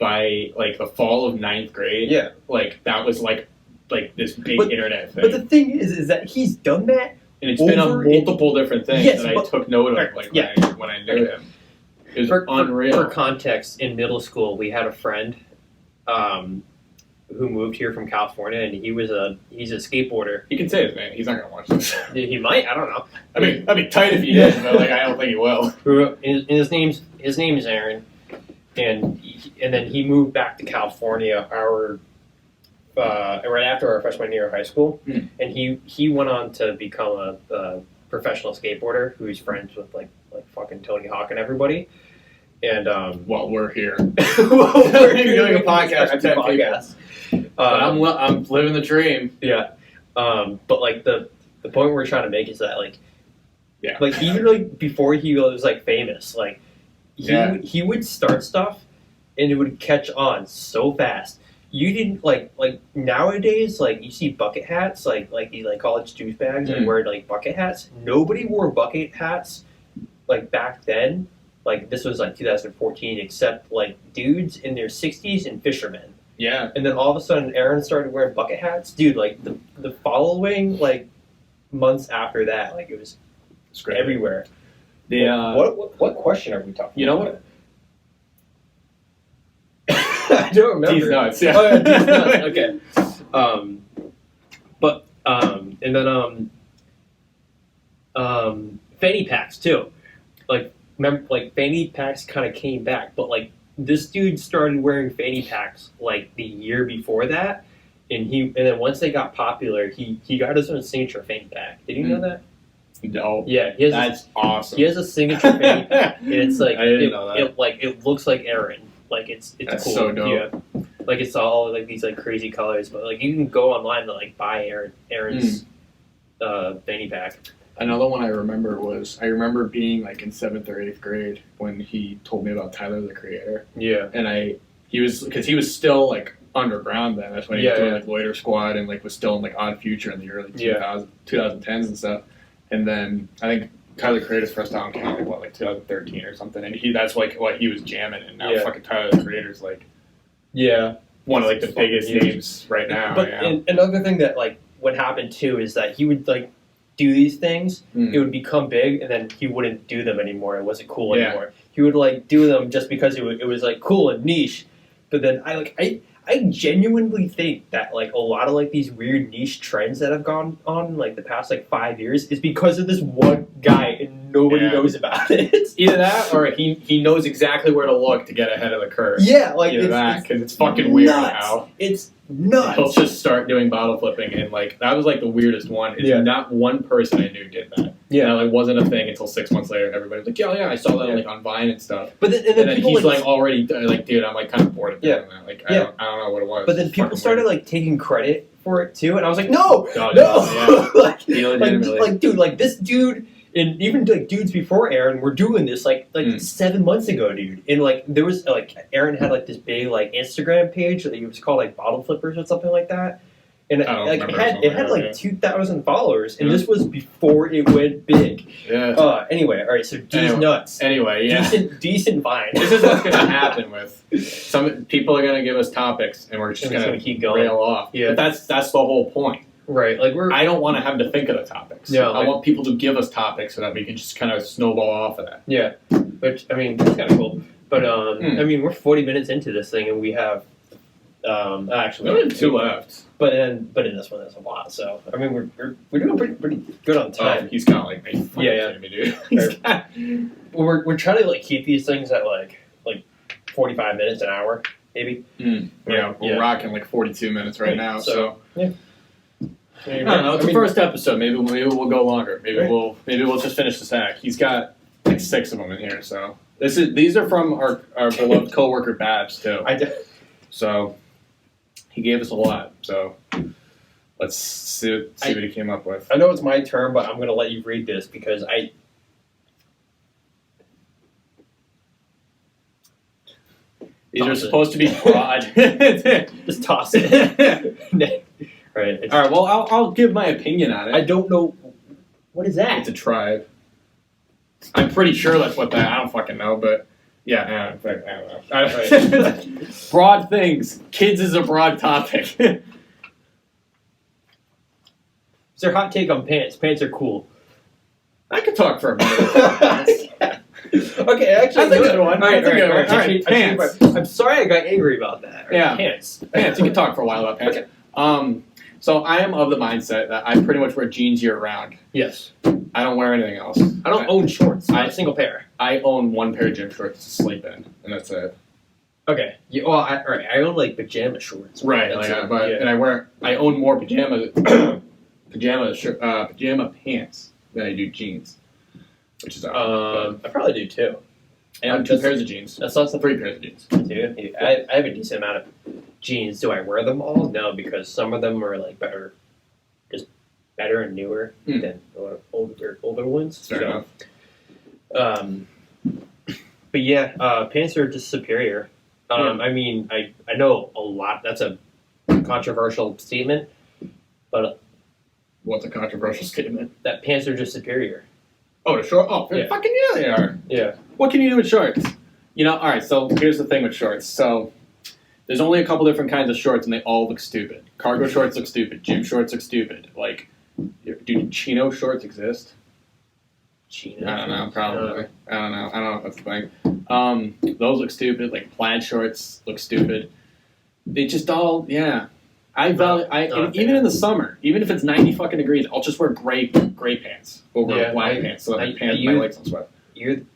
S2: like the fall of 9th grade, like that was like this big internet thing.
S1: But the thing is that he's done that,
S2: and it's been on multiple different things that I took note of, like when I knew him. It was unreal.
S1: For context, in middle school, we had a friend who moved here from California, and he's a skateboarder.
S2: He can say his name. He's not gonna watch this.
S1: He might. I don't know.
S2: I mean, that'd be tight if he did, but like I don't think he will.
S1: His name is Aaron, and then he moved back to California right after our freshman year of high school, and he went on to become a professional skateboarder who's friends with like fucking Tony Hawk and everybody. And
S2: while we're here,
S1: we're
S2: doing a podcast. I'm living the dream.
S1: Yeah. But like the point we're trying to make is that like even like before he was like famous, like he would start stuff and it would catch on so fast. You didn't like nowadays, like you see bucket hats, like these like college douchebags and wear like bucket hats. Nobody wore bucket hats like back then. Like this was like 2014, except like dudes in their 60s and fishermen.
S2: Yeah. And
S1: then all of a sudden, Aaron started wearing bucket hats. Dude, like the following like months after that, like it was everywhere. What question are we talking?
S2: You know what?
S1: I don't remember.
S2: These nuts. Yeah.
S1: Oh, yeah, these nuts. Okay. And then fanny packs too. Like remember, like fanny packs kind of came back, but like this dude started wearing fanny packs like the year before that, and then once they got popular, he got his own signature fanny pack. Did you know that?
S2: No.
S1: Yeah,
S2: that's awesome.
S1: He has a signature fanny pack, and it's like
S2: I didn't know that.
S1: It looks like Aaron. Like it's
S2: that's
S1: cool.
S2: So dope.
S1: Yeah. Like it's all like these like crazy colors, but like you can go online to like buy Aaron's fanny pack.
S2: Another one I remember being like in 7th or 8th grade when he told me about Tyler the Creator.
S1: Yeah.
S2: And he was still like underground then. That's when he was doing like Loiter Squad and like was still in like Odd Future in the early 2010s and stuff. And then I think Tyler the Creator's first album came out like 2013 or something, and that's like what he was jamming, and now fucking Tyler the Creator's like one of like the biggest names right now.
S1: But another thing that like would happen too is that he would like do these things, it would become big, and then he wouldn't do them anymore. It wasn't cool anymore. He would like do them just because it was like cool and niche. But then I genuinely think that like a lot of like these weird niche trends that have gone on like the past like 5 years is because of this one guy and nobody knows about it.
S2: Either that or he knows exactly where to look to get ahead of the curve.
S1: Yeah, like
S2: either that because it's fucking weird now.
S1: It's nuts.
S2: He'll just start doing bottle flipping, and like that was like the weirdest one. It's not one person I knew did that. Yeah, and it wasn't a thing until 6 months later. Everybody was like, "Yeah, I saw that like on Vine and stuff."
S1: But then people
S2: he's like already like, dude, I'm like kind of bored of doing that. Like, I don't know what it was.
S1: But then people started like taking credit for it too, and I was like, no, like, dude, like this dude. And even like dudes before Aaron were doing this like 7 months ago, dude. And like there was like Aaron had like this big like Instagram page that it was called like Bottle Flippers or something like that. And like it had like 2,000 follallers, and this was before it went big. Yeah. Anyway, all right. So D's nuts.
S2: Anyway,
S1: decent Vine.
S2: This is what's gonna happen with some people are gonna give us topics, and we're just gonna
S1: keep going.
S2: rail off. Yeah. But that's the whole point.
S1: Right, like
S2: I don't want to have to think of the topics.
S1: Yeah,
S2: I want people to give us topics so that we can just kind of snowball off of that.
S1: Yeah, which I mean, that's kind of cool. But I mean, we're 40 minutes into this thing, and we have actually
S2: We have 2 left.
S1: But in this one, there's a lot. So I mean, we're doing pretty good on time.
S2: He's got like
S1: Yeah.
S2: me, dude.
S1: We're trying to like keep these things at like 45 minutes, an hour, maybe.
S2: Yeah, we're rocking like 42 minutes right now. So
S1: yeah.
S2: I don't know. It's the first episode. Maybe we'll go longer. Maybe we'll just finish this act. He's got like 6 of them in here. So these are from our beloved coworker Babs too. So he gave us a lot. So let's see what he came up with.
S1: I know it's my turn, but I'm going to let you read this because
S2: These are supposed to be broad.
S1: Just toss it. Right.
S2: All right. Well, I'll give my opinion on it.
S1: I don't know. What is that?
S2: It's a tribe. I'm pretty sure that's what that. I don't fucking know, but yeah, I don't know. Broad things. Kids is a broad topic.
S1: It's their hot take on pants. Pants are cool.
S2: I could talk for a minute.
S1: Okay, actually,
S2: that's a good one. All right, pants.
S1: I'm sorry I got angry about that.
S2: Yeah,
S1: pants.
S2: Pants. You can talk for a while about pants.
S1: Okay.
S2: So I am of the mindset that I pretty much wear jeans year round.
S1: Yes.
S2: I don't wear anything else.
S1: I don't own shorts. I have a single pair.
S2: I own 1 pair of gym shorts to sleep in, and that's it.
S1: Okay. Yeah, well, I own like pajama shorts.
S2: Right. And I own more pajama pants than I do jeans, which is
S1: I probably do too.
S2: And I have 2 pairs of jeans.
S1: That's also
S2: 3 pairs of jeans.
S1: Dude, I have a decent amount of jeans. Do I wear them all? No, because some of them are like better and newer than older ones.
S2: Fair enough.
S1: But yeah, pants are just superior. I mean, I know a lot. That's a controversial statement, but
S2: what's a controversial statement?
S1: That pants are just superior.
S2: Oh, the short? Oh, yeah. Fucking yeah, they are.
S1: Yeah.
S2: What can you do with shorts? All right. So here's the thing with shorts. So there's only a couple different kinds of shorts, and they all look stupid. Cargo shorts look stupid. Gym shorts look stupid. Like, do chino shorts exist?
S1: Chino?
S2: I don't know. Probably. I don't know if that's the thing. Those look stupid. Like plaid shorts look stupid. They just all even in the summer, even if it's 90 fucking degrees, I'll just wear gray pants over black pants so that my legs don't sweat.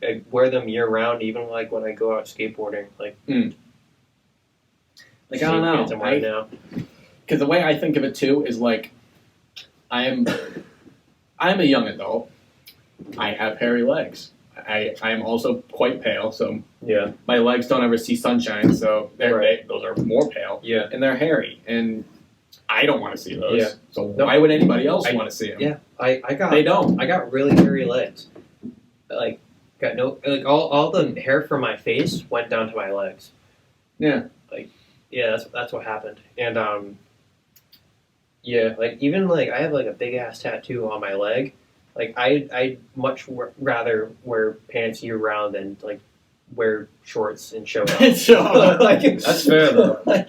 S1: I wear them year round, even like when I go out skateboarding. Like
S2: I don't know.
S1: I'm wearing now.
S2: Because the way I think of it too is like, I'm a young adult. I have hairy legs. I am also quite pale, so my legs don't ever see sunshine, so those are more pale.
S1: Yeah,
S2: and they're hairy, and I don't want to see those.
S1: Yeah.
S2: So why would anybody else want to see them?
S1: Yeah,
S2: They don't.
S1: I got really hairy legs. Like got no all the hair from my face went down to my legs.
S2: Yeah.
S1: That's what happened, and like even like I have like a big ass tattoo on my leg. Like I much rather wear pants year round than like wear shorts and show up.
S2: Like, that's fair though. I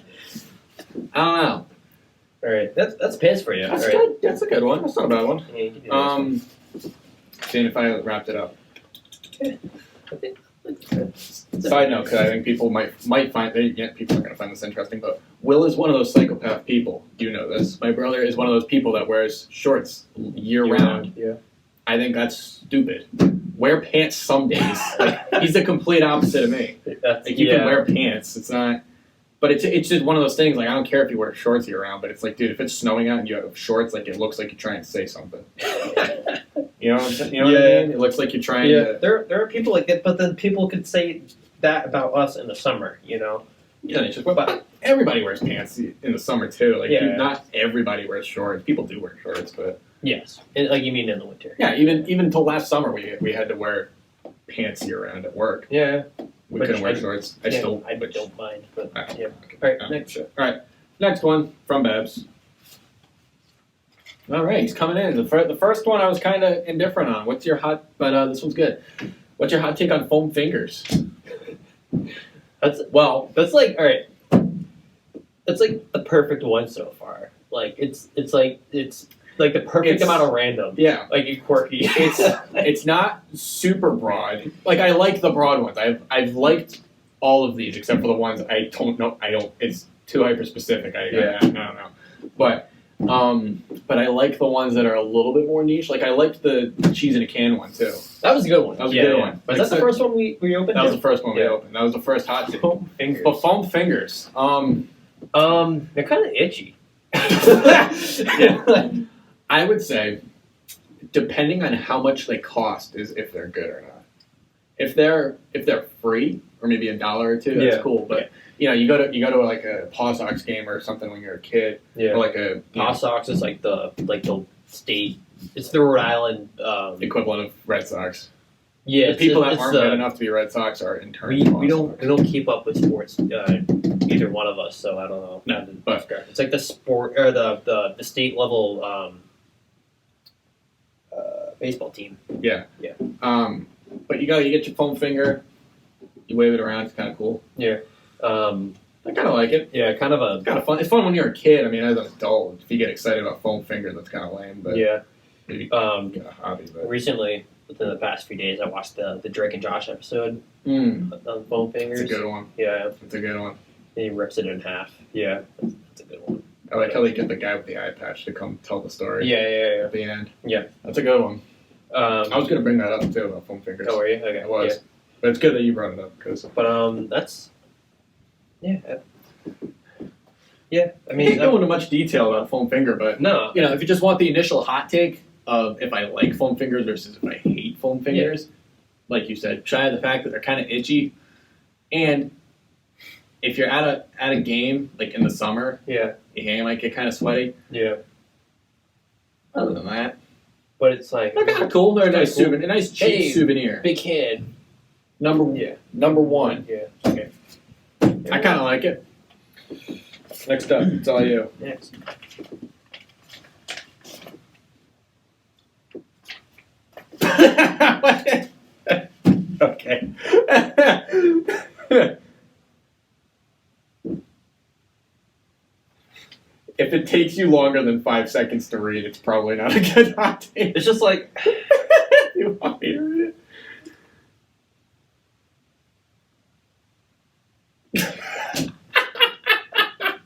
S2: don't know.
S1: All right, that's pants for you.
S2: That's good. That's a good one. That's not a bad one.
S1: Yeah, you can do
S2: seeing if I wrapped it up.
S1: Okay.
S2: Side note, because I think people might find people are going to find this interesting, but Will is one of those psychopath people. You know this. My brother is one of those people that wears shorts year round.
S1: Yeah.
S2: I think that's stupid. Wear pants some days. Like, he's the complete opposite of me. Like, you can wear pants. It's not. But it's just one of those things. Like, I don't care if you wear shorts year round, but it's like, dude, if it's snowing out and you have shorts, like, it looks like you're trying to say something. You know what I mean? It looks like you're trying to.
S1: There are people like that, but then people could say that about us in the summer.
S2: Yeah, it's just, but everybody wears pants in the summer too. Like, dude, not everybody wears shorts. People do wear shorts, but.
S1: Yes, like you mean in the winter.
S2: Yeah, even till last summer, we had to wear pants year round at work.
S1: Yeah,
S2: we couldn't wear shorts. I
S1: don't mind, but yeah.
S2: All right, next one from Babs. All right, he's coming in. The first one I was kind of indifferent on. What's your hot? But this one's good. What's your hot take on foam fingers? That's like all right. That's like the perfect one so far.
S1: Like it's like the perfect amount of random.
S2: Yeah.
S1: Like it's quirky.
S2: It's not super broad. Like I like the broad ones. I've liked all of these except for the ones I don't know. It's too hyper specific. I don't know. But I like the ones that are a little bit more niche. Like I liked the cheese in a can one too.
S1: That was a good one.
S2: That was a good one.
S1: Was that the first one we opened?
S2: That was the first one we opened. That was the first hot take.
S1: Foam fingers.
S2: But foam fingers.
S1: They're kind of itchy.
S2: I would say, depending on how much they cost, is if they're good or not. If they're free, or maybe $1 or $2, that's cool. But you go to like a Paw Sox game or something when you're a kid, or like a
S1: Paw Sox is like the state. It's the Rhode Island
S2: equivalent of Red Sox.
S1: Yeah,
S2: the people that aren't good enough to be Red Sox are internally.
S1: We don't keep up with sports, either one of us. So I don't know.
S2: No, but
S1: it's like the sport or the state level baseball team.
S2: Yeah.
S1: Yeah.
S2: But you get your foam finger, you wave it around. It's kind of cool.
S1: Yeah.
S2: I kind of like it.
S1: Yeah, kind of
S2: fun. It's fun when you're a kid. I mean, as an adult, if you get excited about foam finger, that's kind of lame. But
S1: yeah.
S2: Maybe get a hobby. But
S1: recently, within the past few days, I watched the Drake and Josh episode on foam fingers.
S2: It's a good one.
S1: Yeah.
S2: It's a good one.
S1: And he rips it in half. Yeah. That's a good one.
S2: I like how they get the guy with the eye patch to come tell the story.
S1: Yeah.
S2: At the end.
S1: Yeah.
S2: That's a good one. I was going to bring that up too about foam fingers.
S1: Oh, were you? Okay.
S2: I was.
S1: Yeah.
S2: But it's good that you brought it up because.
S1: But that's. Yeah. Yeah. I
S2: I
S1: mean,
S2: can't go into much detail about foam finger, but
S1: no.
S2: If you just want the initial hot take of if I like foam fingers versus if I hate foam fingers, like you said, try the fact that they're kind of itchy, and if you're at a game like in the summer, your hand might get kind of sweaty.
S1: Yeah.
S2: Other than that,
S1: but it's like
S2: they're kind of cool. They're a nice
S1: cool.
S2: a nice cheap souvenir.
S1: Big kid.
S2: Number one.
S1: Yeah. Okay.
S2: I kind of like it. Next up, it's all you.
S1: Next.
S2: Okay. If it takes you longer than 5 seconds to read, it's probably not a good hot take.
S1: It's just like
S2: You want me to read it?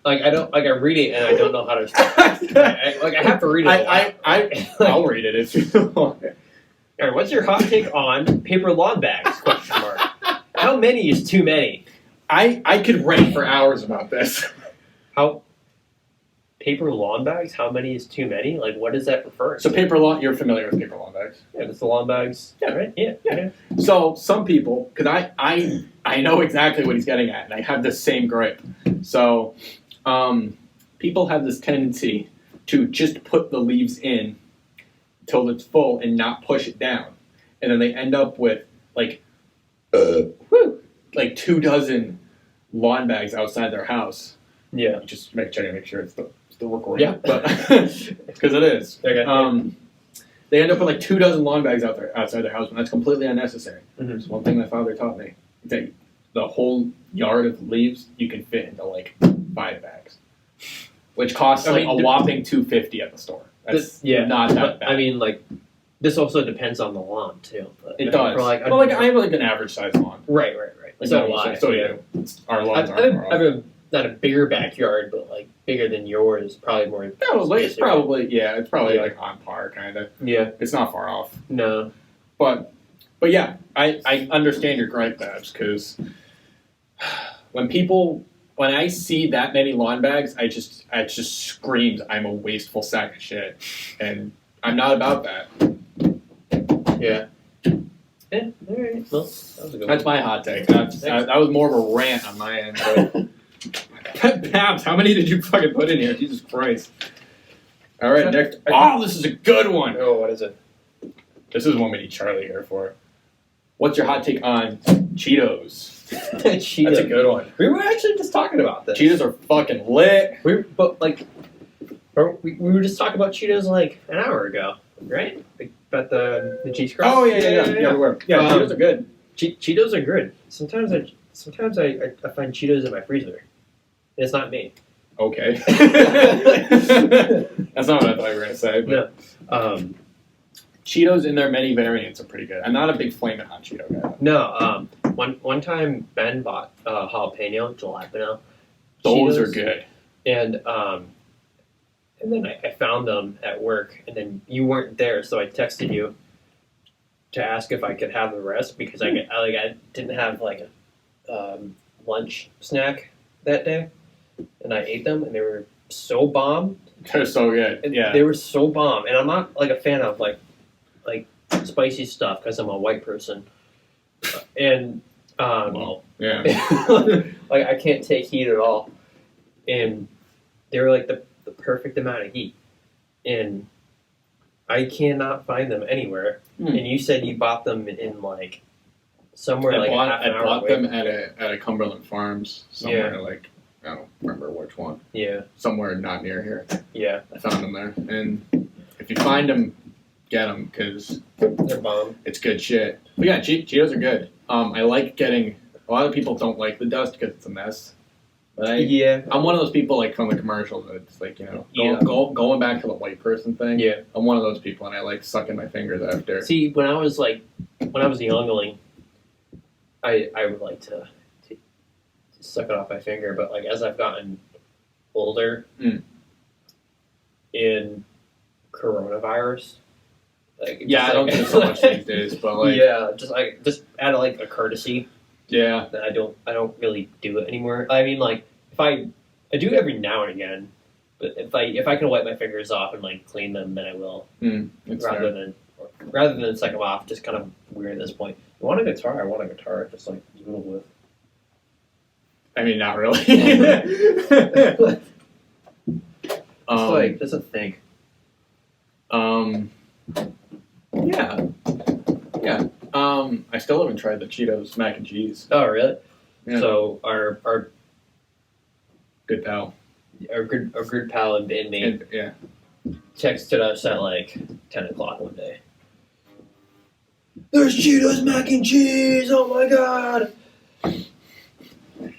S1: I read it and I don't know how to. I have to read it.
S2: I'll read it if you want.
S1: All right, what's your hot take on paper lawn bags? Question mark. How many is too many?
S2: I could rant for hours about this.
S1: How paper lawn bags? How many is too many? Like, what does that refer to?
S2: So paper lawn, you're familiar with paper lawn bags?
S1: Yeah, it's the lawn bags.
S2: Yeah.
S1: Right. Yeah.
S2: Yeah. So some people, because I know exactly what he's getting at, and I have the same gripe. So people have this tendency to just put the leaves in till it's full and not push it down, and then they end up with like 24 lawn bags outside their house.
S1: Yeah.
S2: Just check and make sure it's still recording.
S1: Yeah.
S2: But because it is.
S1: Okay.
S2: They end up with 24 lawn bags outside their house, and that's completely unnecessary.
S1: Mm-hmm.
S2: It's one thing my father taught me. That the whole yard of leaves you can fit into 5 bags, which costs a whopping $250 at the store. That's not that bad.
S1: I mean, this also depends on the lawn too. But,
S2: it does.
S1: I
S2: have an average size lawn.
S1: Right. So
S2: you. Our lawns
S1: I have not a bigger backyard, but bigger than yours. Probably more.
S2: Probably. It's probably on par, kind of.
S1: Yeah.
S2: It's not far off.
S1: No.
S2: But yeah, I understand your gripe, Babs, because when I see that many lawn bags, it just screams I'm a wasteful sack of shit, and I'm not about that.
S1: Yeah. Yeah. All right. Well, that was a good
S2: That's
S1: one.
S2: my hot take. That was more of a rant on my end. But Babs, how many did you fucking put in here? Jesus Christ! All right, next. Oh, this is a good one.
S1: Oh, what is it?
S2: This is one we need Charlie here for. What's your hot take on Cheetos?
S1: Cheetos.
S2: That's a good one.
S1: We were actually just talking about this.
S2: Cheetos are fucking lit.
S1: We were just talking about Cheetos an hour ago, right? About the cheese crust.
S2: Oh yeah, we were. Yeah, Cheetos are good.
S1: Cheetos are good. Sometimes I find Cheetos in my freezer. It's not me.
S2: Okay. That's not what I thought you were gonna say. But
S1: No.
S2: Cheetos in their many variants are pretty good. I'm not a big Flamin' Hot Cheeto guy. Though.
S1: No. One time Ben bought jalapeno.
S2: Those
S1: Cheetos,
S2: are good.
S1: and then I found them at work, and then you weren't there, so I texted you to ask if I could have the rest because I didn't have like a lunch snack that day, and I ate them, and they were so bomb.
S2: They're so good.
S1: And
S2: Yeah.
S1: they were so bomb, and I'm not like a fan of like spicy stuff because I'm a white person, and
S2: Well, yeah.
S1: like I can't take heat at all, and they were like the perfect amount of heat, and I cannot find them anywhere. And you said you bought them in like somewhere
S2: I
S1: hour
S2: bought
S1: away.
S2: them at a Cumberland Farms somewhere like I don't remember which one.
S1: Yeah,
S2: Somewhere not near here.
S1: yeah,
S2: I found them there, and if you find them, get them because
S1: they're bomb.
S2: it's good shit. But yeah, Cheetos are good. I like getting. A lot of people don't like the dust because it's a mess. But I'm one of those people like from the commercials. It's like going back to the white person thing.
S1: Yeah,
S2: I'm one of those people, and I like sucking my fingers after.
S1: see, when I was a youngling, I would like to suck it off my finger, but like as I've gotten older, in coronavirus, like
S2: I don't do so much these days, but like
S1: just out of like a courtesy.
S2: Yeah.
S1: That I don't really do it anymore. I mean, like if I do it every now and again, but if I can wipe my fingers off and like clean them, then I will. Rather than suck them off, just kind of weird at this point. You want a guitar? I want a guitar, just like noodle with.
S2: I mean, not really.
S1: Just a think.
S2: Yeah. I still haven't tried the Cheetos mac and cheese.
S1: Oh, really?
S2: Yeah.
S1: So our
S2: good pal,
S1: good pal and me texted us at like 10 o'clock one day. There's Cheetos mac and cheese! Oh my god!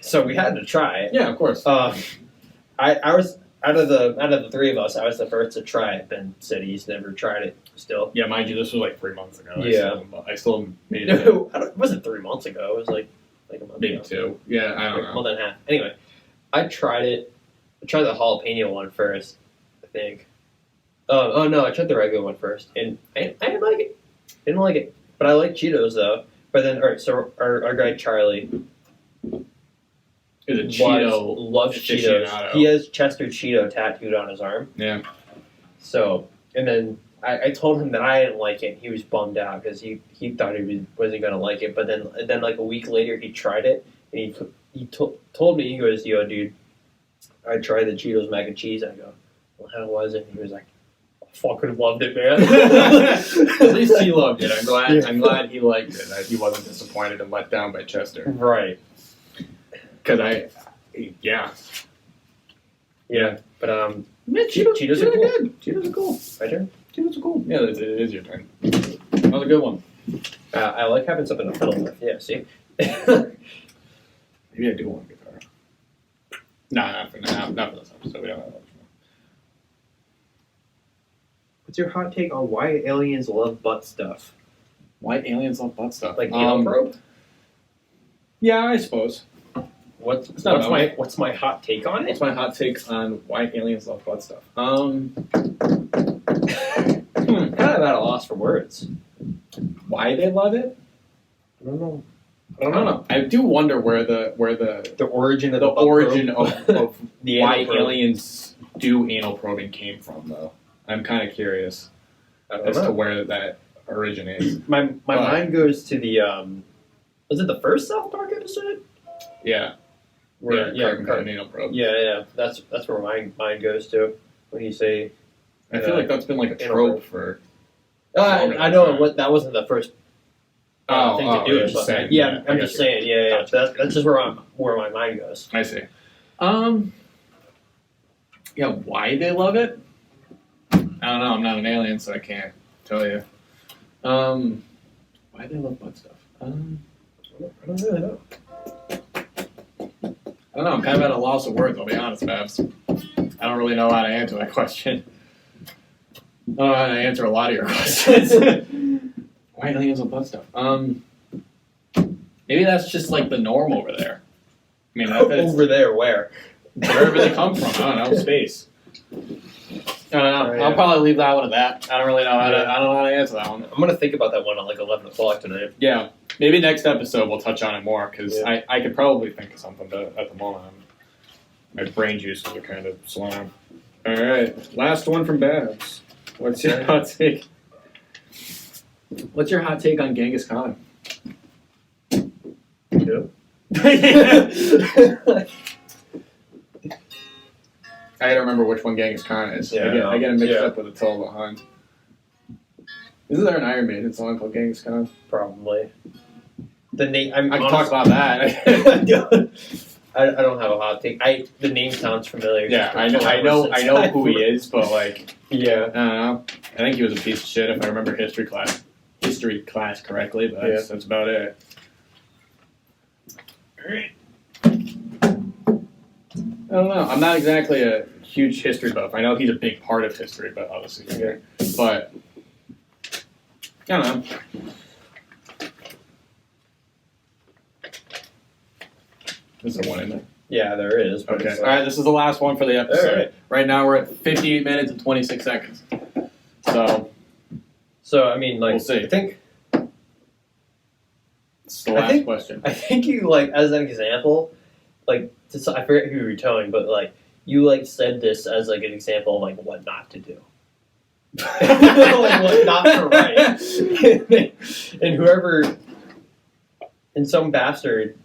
S1: So we had to try it.
S2: Yeah, of course.
S1: I was out of the three of us, I was the first to try it. Ben said he's never tried it still.
S2: Yeah, mind you, this was like 3 months ago.
S1: Yeah.
S2: I still made it.
S1: It wasn't 3 months ago. It was like a month
S2: Maybe
S1: ago.
S2: 2. Yeah, I don't know.
S1: More than half. Anyway, I tried it. I tried the jalapeno one first, I think. Oh no, I tried the regular one first, and I didn't like it. Didn't like it, but I like Cheetos though. But then, all right, so our guy Charlie
S2: is a Cheeto
S1: loves Cheetos.
S2: aficionado.
S1: He has Chester Cheeto tattooed on his arm.
S2: Yeah.
S1: So, and then I told him that I didn't like it. He was bummed out because he thought he wasn't gonna like it. But then like a week later, he tried it, and he told me, he goes, "Yo, dude, I tried the Cheetos mac and cheese." I go, "Well, how was it?" And he was like, "I fucking loved it, man."
S2: At least he loved it. I'm glad he liked it. That he wasn't disappointed and let down by Chester.
S1: Right.
S2: Because
S1: yeah. But
S2: Cheetos are
S1: cool.
S2: good. Cheetos are cool.
S1: My turn.
S2: Cheetos are cool. Yeah, it is your turn. That was a good one.
S1: I like having something to fiddle with. Yeah. See.
S2: Maybe I do want a guitar. Nah, not for now. Not for this episode. We don't have much more.
S1: What's your hot take on why aliens love butt stuff?
S2: Why aliens love butt stuff?
S1: Like anal probe?
S2: Yeah, I suppose.
S1: What's my hot take on
S2: What's
S1: it?
S2: my hot take on why aliens love butt stuff?
S1: Kind of at a loss for words.
S2: Why they love it?
S1: I don't know.
S2: I don't know. I do wonder where the
S1: origin of
S2: the
S1: the butt
S2: origin
S1: probe.
S2: of
S1: The
S2: why
S1: anal probe.
S2: aliens do anal probing came from, though. I'm kind of curious as to where that originates.
S1: My mind goes to the was it the first South Park episode?
S2: Yeah.
S1: Where,
S2: Carbon got an anal probe.
S1: Yeah. That's where my mind goes to when you say.
S2: I feel like that's been like a
S1: anal
S2: trope
S1: probe.
S2: for.
S1: I know that wasn't the first thing to do
S2: you're
S1: it.
S2: just
S1: But
S2: saying,
S1: I'm just saying. Yeah.
S2: Gotcha.
S1: That's just where my mind goes.
S2: I see. Yeah, why they love it? I don't know. I'm not an alien, so I can't tell you. Why they love butt stuff?
S1: I don't really know.
S2: I don't know. I'm kind of at a loss of words. I'll be honest, Babs. I don't really know how to answer that question. I don't know how to answer a lot of your questions. White aliens and butt stuff. Maybe that's just like the norm over there. I mean,
S1: Over there, where?
S2: Wherever they come from. I don't know. Space. I don't know.
S1: Yeah.
S2: I'll probably leave that one at that. I don't really know how to. I don't know how to answer that one.
S1: I'm gonna think about that one at like 11 o'clock tonight.
S2: Yeah, maybe next episode we'll touch on it more because
S1: Yeah.
S2: I could probably think of something, but at the moment my brain juices are kind of slow. All right, last one from Babs. What's your hot take? What's your hot take on Genghis Khan?
S1: Yeah.
S2: I gotta remember which one Genghis Khan is.
S1: Yeah,
S2: I get him mixed
S1: yeah.
S2: up with Attila the Hun. Isn't there an Iron Maiden song called Genghis Khan?
S1: Probably. The name.
S2: I can talk about that.
S1: I don't have a hot take. The name sounds familiar.
S2: Yeah, I know who he is, but like,
S1: Yeah.
S2: I don't know. I think he was a piece of shit if I remember history class correctly, but that's about it.
S1: Alright.
S2: I don't know. I'm not exactly a huge history buff. I know he's a big part of history, but obviously, but I don't know. Is there one in there?
S1: Yeah, there is. But
S2: Okay.
S1: it's
S2: All right. This is the last one for the episode.
S1: All right.
S2: Right now we're at 58 minutes and 26 seconds. So
S1: I mean, like,
S2: We'll see.
S1: I think
S2: it's the last question.
S1: I think you like as an example, like I forget who you were telling, but like you like said this as like an example of like what not to do. Like what not to write. And whoever and some bastard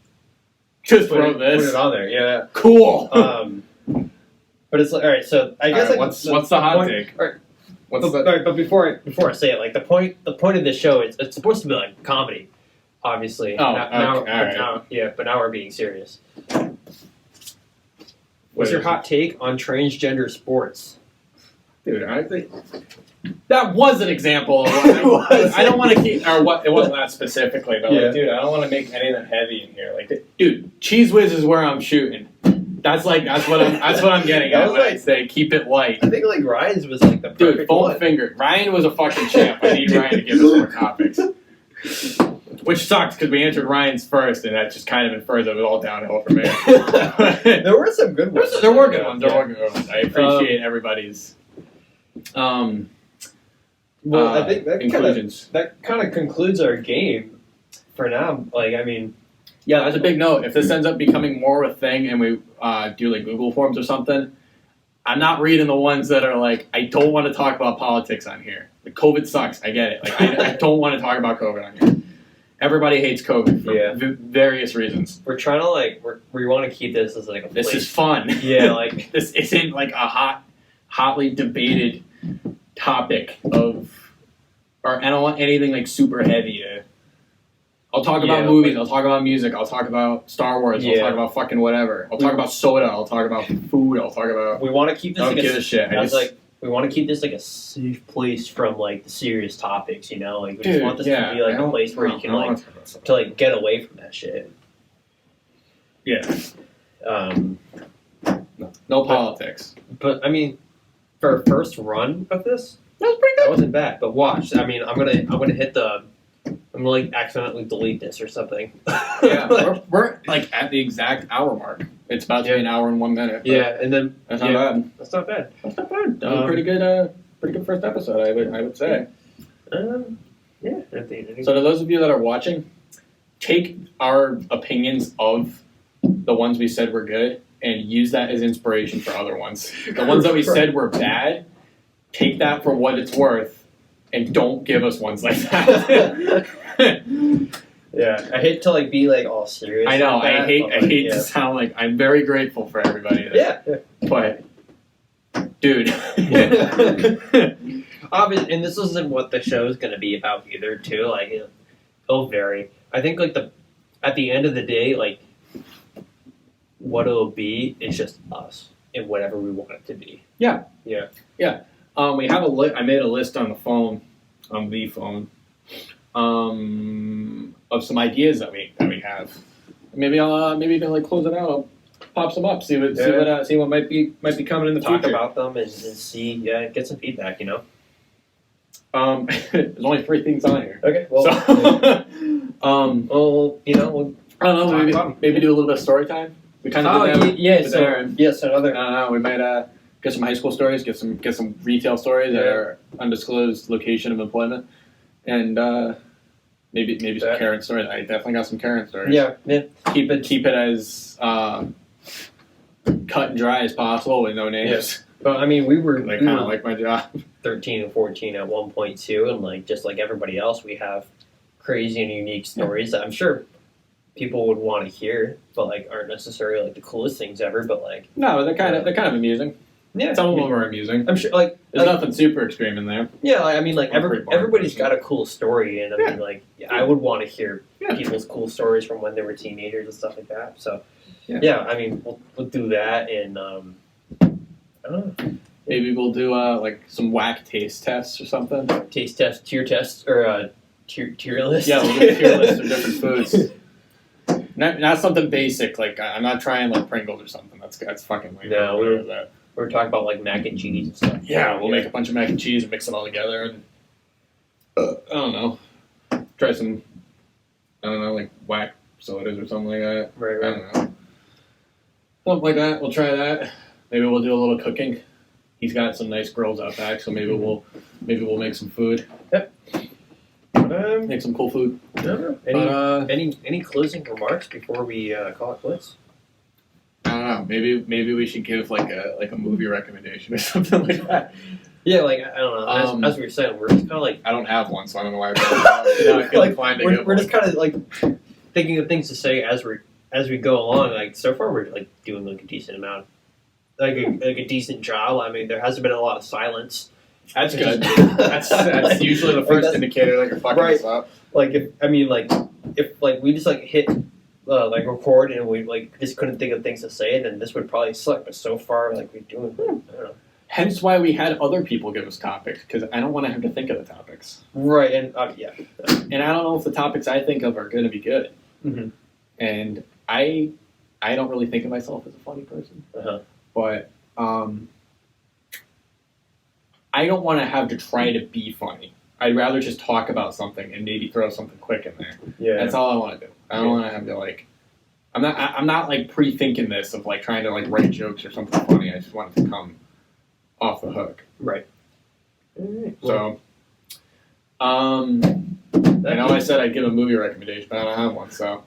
S2: Just
S1: put
S2: wrote this.
S1: it on there. Yeah.
S2: Cool.
S1: But it's like all right. So I guess
S2: All right,
S1: like
S2: what's the hot
S1: point-
S2: take?
S1: all right,
S2: What's
S1: but,
S2: the
S1: all right, but before I say it, like the point of this show is it's supposed to be like comedy, obviously.
S2: Oh,
S1: now,
S2: okay, all right.
S1: but now we're being serious. What's your hot take on transgender sports?
S2: dude? I think that was an example. Of
S1: It was.
S2: I don't want to keep or what it wasn't that specifically, but
S1: Yeah.
S2: like, dude, I don't want to make any of that heavy in here. Like, dude, Cheese Whiz is where I'm shooting. That's what I'm getting
S1: That
S2: at
S1: was
S2: when I
S1: like-
S2: say keep it light.
S1: I think like Ryan's was like the
S2: Dude,
S1: perfect
S2: full
S1: one.
S2: finger. Ryan was a fucking champ. I need Ryan to give us more topics. Which sucks because we answered Ryan's first, and that just kind of infers it was all downhill from there.
S1: There were some good ones.
S2: There were good ones.
S1: Yeah.
S2: There were good ones. I appreciate everybody's
S1: Well, I think
S2: inclusions.
S1: that kind of concludes our game for now. Like, I mean,
S2: Yeah, that's a big note. If this ends up becoming more of a thing and we do like Google Forms or something, I'm not reading the ones that are like, I don't want to talk about politics on here. Like, COVID sucks. I get it. Like, I don't want to talk about COVID on here. Everybody hates COVID for various reasons.
S1: we're trying to like we want to keep this as like a
S2: This
S1: place.
S2: is fun.
S1: Yeah, like
S2: This isn't like a hotly debated topic of, or I don't want anything like super heavy to. I'll talk about
S1: Yeah,
S2: movies.
S1: like-
S2: I'll talk about music. I'll talk about Star Wars. I'll
S1: Yeah.
S2: talk about fucking whatever. I'll talk about soda. I'll talk about food. I'll talk about.
S1: we want to keep this
S2: I don't
S1: like
S2: give a shit. I
S1: as,
S2: just,
S1: like we want to keep this like a safe place from like the serious topics. You know, like we
S2: dude,
S1: just want this
S2: yeah,
S1: to be like
S2: I
S1: a
S2: don't-
S1: place where
S2: no,
S1: you can
S2: I don't
S1: like
S2: wanna talk about stuff.
S1: to like get away from that shit.
S2: Yeah.
S1: Um,
S2: No politics.
S1: but I mean, for a first run of this,
S2: That was pretty
S1: that wasn't bad. But watch, I mean, I'm gonna hit the. I'm gonna like accidentally delete this or something.
S2: Yeah, we're like at the exact hour mark. It's about to be an hour and 1 minute. but
S1: Yeah, and then
S2: that's not bad.
S1: that's not bad.
S2: That's not bad. That was a pretty good first episode. I would say.
S1: Yeah, I think.
S2: So to those of you that are watching, take our opinions of the ones we said were good and use that as inspiration for other ones. The ones that we said were bad, take that for what it's worth, and don't give us ones like that.
S1: Yeah, I hate to like be like all serious.
S2: I know.
S1: like that,
S2: I hate
S1: but, like,
S2: to sound like I'm very grateful for everybody.
S1: Yeah.
S2: But, dude.
S1: Obviously, and this isn't what the show is going to be about either. Too, like it'll vary. I think like at the end of the day, like what it'll be is just us and whatever we want it to be.
S2: Yeah.
S1: Yeah.
S2: We have I made a list on the phone, of some ideas that we have. Maybe I'll maybe you can like close it out. pop some up. See what might be coming in the
S1: Talk
S2: future.
S1: about them and see, get some feedback.
S2: There's only 3 things on here.
S1: Okay. Well,
S2: So,
S1: well, we'll
S2: I don't know. Maybe do a little bit of story time. We kind of did that.
S1: yeah.
S2: with Aaron.
S1: Yes, another.
S2: I don't know. We might get some high school stories, get some retail stories at our undisclosed location of employment, and maybe some Karen stories. I definitely got some Karen stories.
S1: Yeah.
S2: Keep it as cut and dry as possible with no names.
S1: Yes. But I mean, we were
S2: kind of like my job.
S1: 13 and 14 at one point too, and just like everybody else, we have crazy and unique stories that I'm sure people would want to hear, but aren't necessarily the coolest things ever. But
S2: no, they're kind of amusing.
S1: Yeah,
S2: some of them are amusing.
S1: I'm sure
S2: there's nothing super extreme in there.
S1: Yeah, I mean everybody's got a cool story, and I mean I would want to hear people's cool stories from when they were teenagers and stuff like that. So yeah I mean we'll do that, and I don't know.
S2: Maybe we'll do some whack taste tests or something.
S1: Taste test, tier tests, or tier list.
S2: Yeah, we'll do a tier list of different foods. Not something basic I'm not trying Pringles or something. That's fucking lame.
S1: No, we're talking about mac and cheese and stuff.
S2: Yeah, we'll make a bunch of mac and cheese and mix it all together, and I don't know, try some whack sodas or something like that.
S1: Right.
S2: I don't know, something like that. We'll try that. Maybe we'll do a little cooking. He's got some nice grills out back, so maybe we'll make some food.
S1: Yep.
S2: Make some cool food.
S1: Any closing remarks before we call it quits?
S2: I don't know. Maybe we should give a movie recommendation or something like that.
S1: Yeah, I don't know. As we were saying, we're just kind of
S2: I don't have one, so I don't know why. I feel inclined to
S1: we're just kind of thinking of things to say as we go along. So far, we're doing a decent amount, a decent job. I mean, there hasn't been a lot of silence.
S2: That's good. That's usually the first indicator you're fucking us up.
S1: If we just hit record and we just couldn't think of things to say, then this would probably suck. But so far, we're doing. I don't know.
S2: Hence why we had other people give us topics, because I don't want to have to think of the topics.
S1: Right, and yeah.
S2: And I don't know if the topics I think of are going to be good.
S1: Mm-hmm.
S2: And I don't really think of myself as a funny person.
S1: Uh-huh.
S2: But I don't want to have to try to be funny. I'd rather just talk about something and maybe throw something quick in there.
S1: Yeah,
S2: that's all I want to do. I don't want to have to I'm not pre-thinking this of trying to write jokes or something funny. I just want it to come off the hook.
S1: Right.
S2: So, I know I said I'd give a movie recommendation, but I don't have one. So,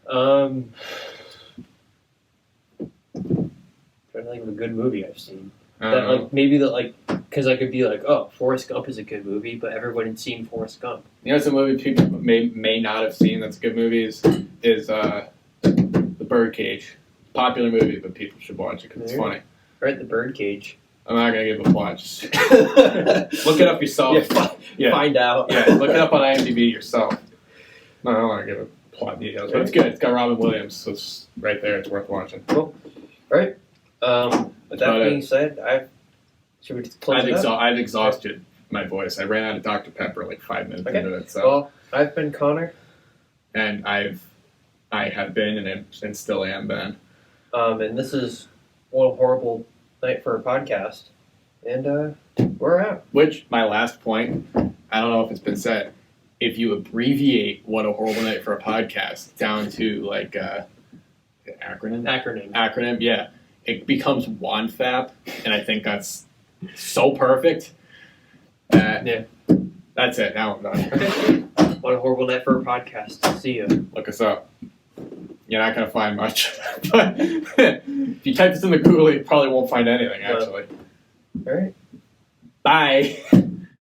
S1: trying to think of a good movie I've seen. Because I could be Forrest Gump is a good movie, but everybody's seen Forrest Gump.
S2: It's a movie people may not have seen that's a good movie is The Birdcage. Popular movie, but people should watch it because it's funny.
S1: Right, The Birdcage.
S2: I'm not going to give a plot. Just look it up yourself.
S1: Find out.
S2: Yeah, look it up on IMDb yourself. No, I don't want to give a plot details, but it's good. It's got Robin Williams, so it's right there. It's worth watching.
S1: Cool. All right. With that being said, should we just close it up?
S2: I've exhausted my voice. I ran out of Dr. Pepper 5 minutes into it. So.
S1: Well, I've been Connor.
S2: And I have been and still am Ben.
S1: And this is One Horrible Night for a Podcast. And we're out.
S2: Which, my last point, I don't know if it's been said, if you abbreviate What a Horrible Night for a Podcast down to acronym, yeah, it becomes WANFAP, and I think that's so perfect that that's it. Now I'm done.
S1: Okay. What a Horrible Night for a Podcast. See ya.
S2: Look us up. You're not going to find much. But if you type this in the Google, you probably won't find anything, actually.
S1: All right.
S2: Bye.